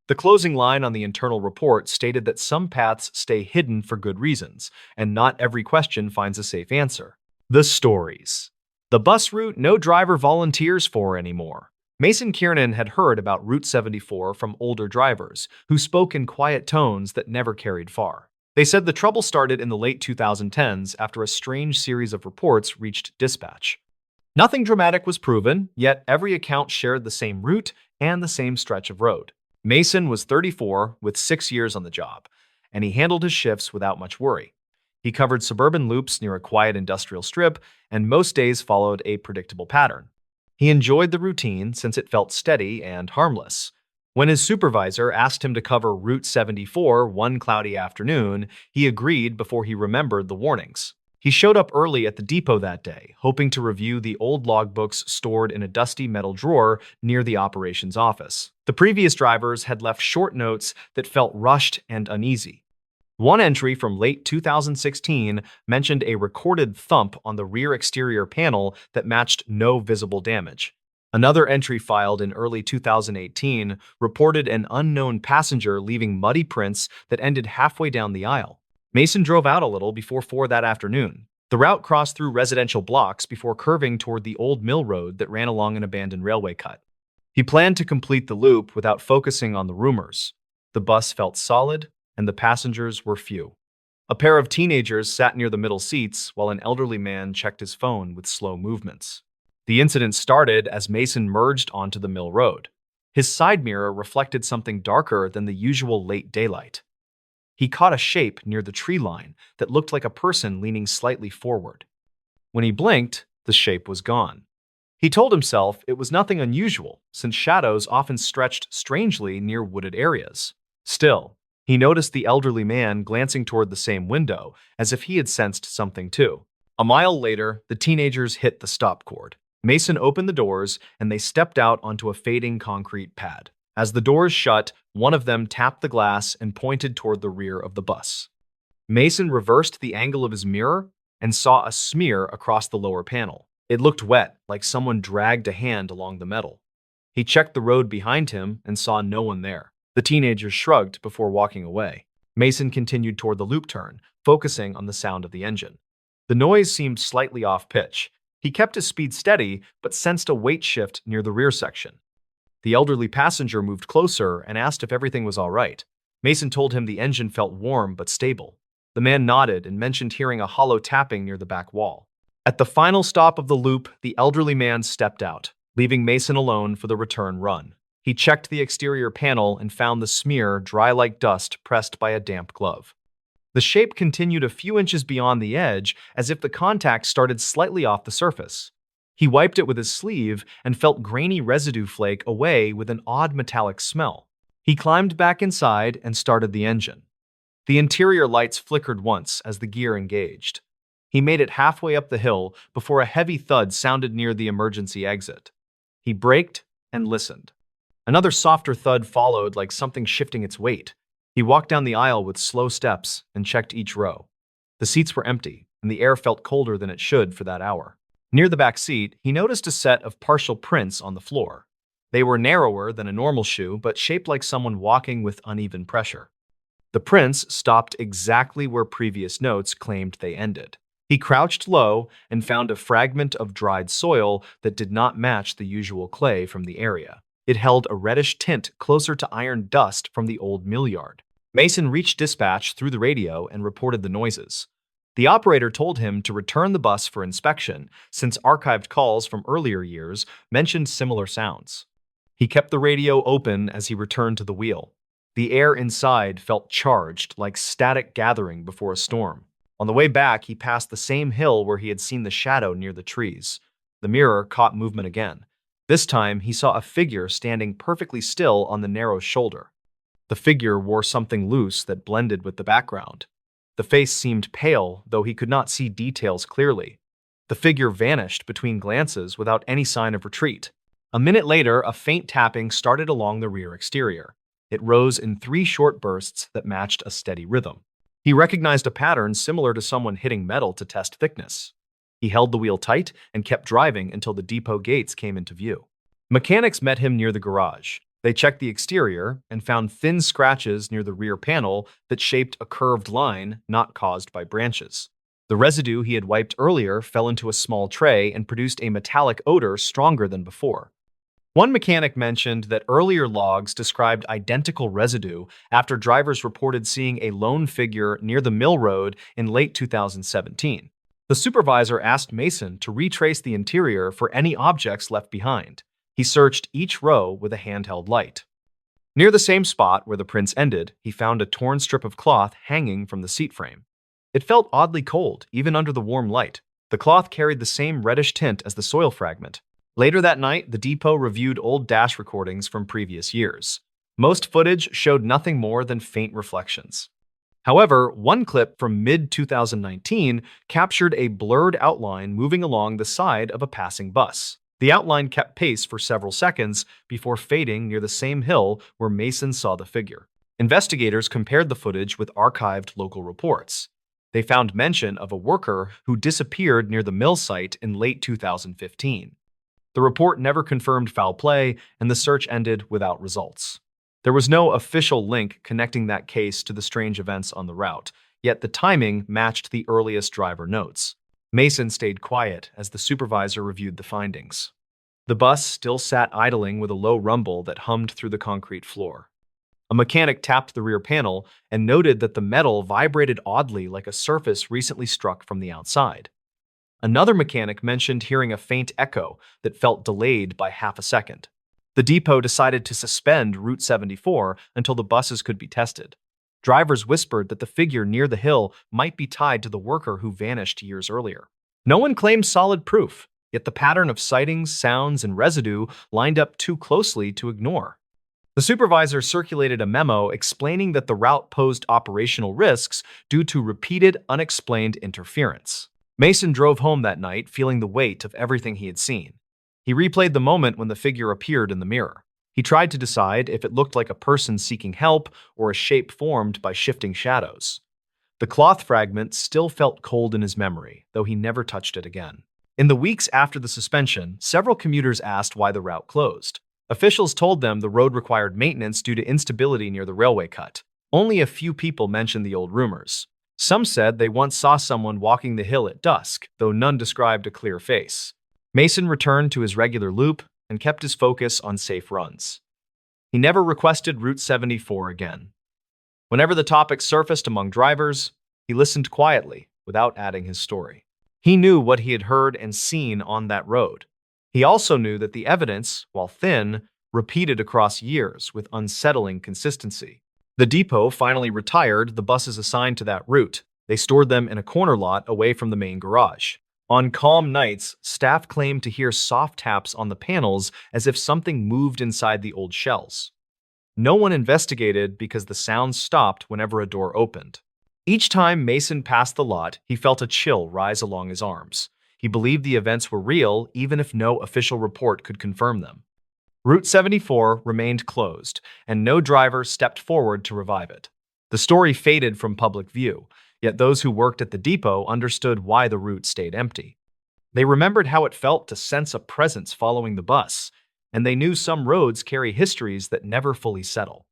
The closing line on the internal report stated that some paths stay hidden for good reasons, and not every question finds a safe answer. The stories. The bus route no driver volunteers for anymore. Mason Kiernan had heard about Route 74 from older drivers, who spoke in quiet tones that never carried far. They said the trouble started in the late 2010s after a strange series of reports reached dispatch. Nothing dramatic was proven, yet every account shared the same route and the same stretch of road. Mason was 34 with 6 years on the job, and he handled his shifts without much worry. He covered suburban loops near a quiet industrial strip, and most days followed a predictable pattern. He enjoyed the routine since it felt steady and harmless. When his supervisor asked him to cover Route 74 one cloudy afternoon, he agreed before he remembered the warnings. He showed up early at the depot that day, hoping to review the old logbooks stored in a dusty metal drawer near the operations office. The previous drivers had left short notes that felt rushed and uneasy. One entry from late 2016 mentioned a recorded thump on the rear exterior panel that matched no visible damage. Another entry filed in early 2018 reported an unknown passenger leaving muddy prints that ended halfway down the aisle. Mason drove out a little before 4 that afternoon. The route crossed through residential blocks before curving toward the old mill road that ran along an abandoned railway cut. He planned to complete the loop without focusing on the rumors. The bus felt solid, and the passengers were few. A pair of teenagers sat near the middle seats while an elderly man checked his phone with slow movements. The incident started as Mason merged onto the mill road. His side mirror reflected something darker than the usual late daylight. He caught a shape near the tree line that looked like a person leaning slightly forward. When he blinked, the shape was gone. He told himself it was nothing unusual, since shadows often stretched strangely near wooded areas. Still, he noticed the elderly man glancing toward the same window, as if he had sensed something too. A mile later, the teenagers hit the stop cord. Mason opened the doors, and they stepped out onto a fading concrete pad. As the doors shut, one of them tapped the glass and pointed toward the rear of the bus. Mason reversed the angle of his mirror and saw a smear across the lower panel. It looked wet, like someone dragged a hand along the metal. He checked the road behind him and saw no one there. The teenager shrugged before walking away. Mason continued toward the loop turn, focusing on the sound of the engine. The noise seemed slightly off-pitch. He kept his speed steady, but sensed a weight shift near the rear section. The elderly passenger moved closer and asked if everything was all right. Mason told him the engine felt warm but stable. The man nodded and mentioned hearing a hollow tapping near the back wall. At the final stop of the loop, the elderly man stepped out, leaving Mason alone for the return run. He checked the exterior panel and found the smear dry like dust pressed by a damp glove. The shape continued a few inches beyond the edge, as if the contact started slightly off the surface. He wiped it with his sleeve and felt grainy residue flake away with an odd metallic smell. He climbed back inside and started the engine. The interior lights flickered once as the gear engaged. He made it halfway up the hill before a heavy thud sounded near the emergency exit. He braked and listened. Another softer thud followed, like something shifting its weight. He walked down the aisle with slow steps and checked each row. The seats were empty, and the air felt colder than it should for that hour. Near the back seat, he noticed a set of partial prints on the floor. They were narrower than a normal shoe, but shaped like someone walking with uneven pressure. The prints stopped exactly where previous notes claimed they ended. He crouched low and found a fragment of dried soil that did not match the usual clay from the area. It held a reddish tint closer to iron dust from the old mill yard. Mason reached dispatch through the radio and reported the noises. The operator told him to return the bus for inspection, since archived calls from earlier years mentioned similar sounds. He kept the radio open as he returned to the wheel. The air inside felt charged, like static gathering before a storm. On the way back, he passed the same hill where he had seen the shadow near the trees. The mirror caught movement again. This time, he saw a figure standing perfectly still on the narrow shoulder. The figure wore something loose that blended with the background. The face seemed pale, though he could not see details clearly. The figure vanished between glances without any sign of retreat. A minute later, a faint tapping started along the rear exterior. It rose in 3 short bursts that matched a steady rhythm. He recognized a pattern similar to someone hitting metal to test thickness. He held the wheel tight and kept driving until the depot gates came into view. Mechanics met him near the garage. They checked the exterior and found thin scratches near the rear panel that shaped a curved line not caused by branches. The residue he had wiped earlier fell into a small tray and produced a metallic odor stronger than before. One mechanic mentioned that earlier logs described identical residue after drivers reported seeing a lone figure near the mill road in late 2017. The supervisor asked Mason to retrace the interior for any objects left behind. He searched each row with a handheld light. Near the same spot where the prints ended, he found a torn strip of cloth hanging from the seat frame. It felt oddly cold, even under the warm light. The cloth carried the same reddish tint as the soil fragment. Later that night, the depot reviewed old dash recordings from previous years. Most footage showed nothing more than faint reflections. However, one clip from mid-2019 captured a blurred outline moving along the side of a passing bus. The outline kept pace for several seconds before fading near the same hill where Mason saw the figure. Investigators compared the footage with archived local reports. They found mention of a worker who disappeared near the mill site in late 2015. The report never confirmed foul play, and the search ended without results. There was no official link connecting that case to the strange events on the route, yet the timing matched the earliest driver notes. Mason stayed quiet as the supervisor reviewed the findings. The bus still sat idling with a low rumble that hummed through the concrete floor. A mechanic tapped the rear panel and noted that the metal vibrated oddly like a surface recently struck from the outside. Another mechanic mentioned hearing a faint echo that felt delayed by half a second. The depot decided to suspend Route 74 until the buses could be tested. Drivers whispered that the figure near the hill might be tied to the worker who vanished years earlier. No one claimed solid proof, yet the pattern of sightings, sounds, and residue lined up too closely to ignore. The supervisor circulated a memo explaining that the route posed operational risks due to repeated, unexplained interference. Mason drove home that night feeling the weight of everything he had seen. He replayed the moment when the figure appeared in the mirror. He tried to decide if it looked like a person seeking help or a shape formed by shifting shadows. The cloth fragment still felt cold in his memory, though he never touched it again. In the weeks after the suspension, several commuters asked why the route closed. Officials told them the road required maintenance due to instability near the railway cut. Only a few people mentioned the old rumors. Some said they once saw someone walking the hill at dusk, though none described a clear face. Mason returned to his regular loop and kept his focus on safe runs. He never requested Route 74 again. Whenever the topic surfaced among drivers, he listened quietly, without adding his story. He knew what he had heard and seen on that road. He also knew that the evidence, while thin, repeated across years with unsettling consistency. The depot finally retired the buses assigned to that route. They stored them in a corner lot away from the main garage. On calm nights, staff claimed to hear soft taps on the panels as if something moved inside the old shells. No one investigated because the sound stopped whenever a door opened. Each time Mason passed the lot, he felt a chill rise along his arms. He believed the events were real, even if no official report could confirm them. Route 74 remained closed, and no driver stepped forward to revive it. The story faded from public view, yet those who worked at the depot understood why the route stayed empty. They remembered how it felt to sense a presence following the bus, and they knew some roads carry histories that never fully settle.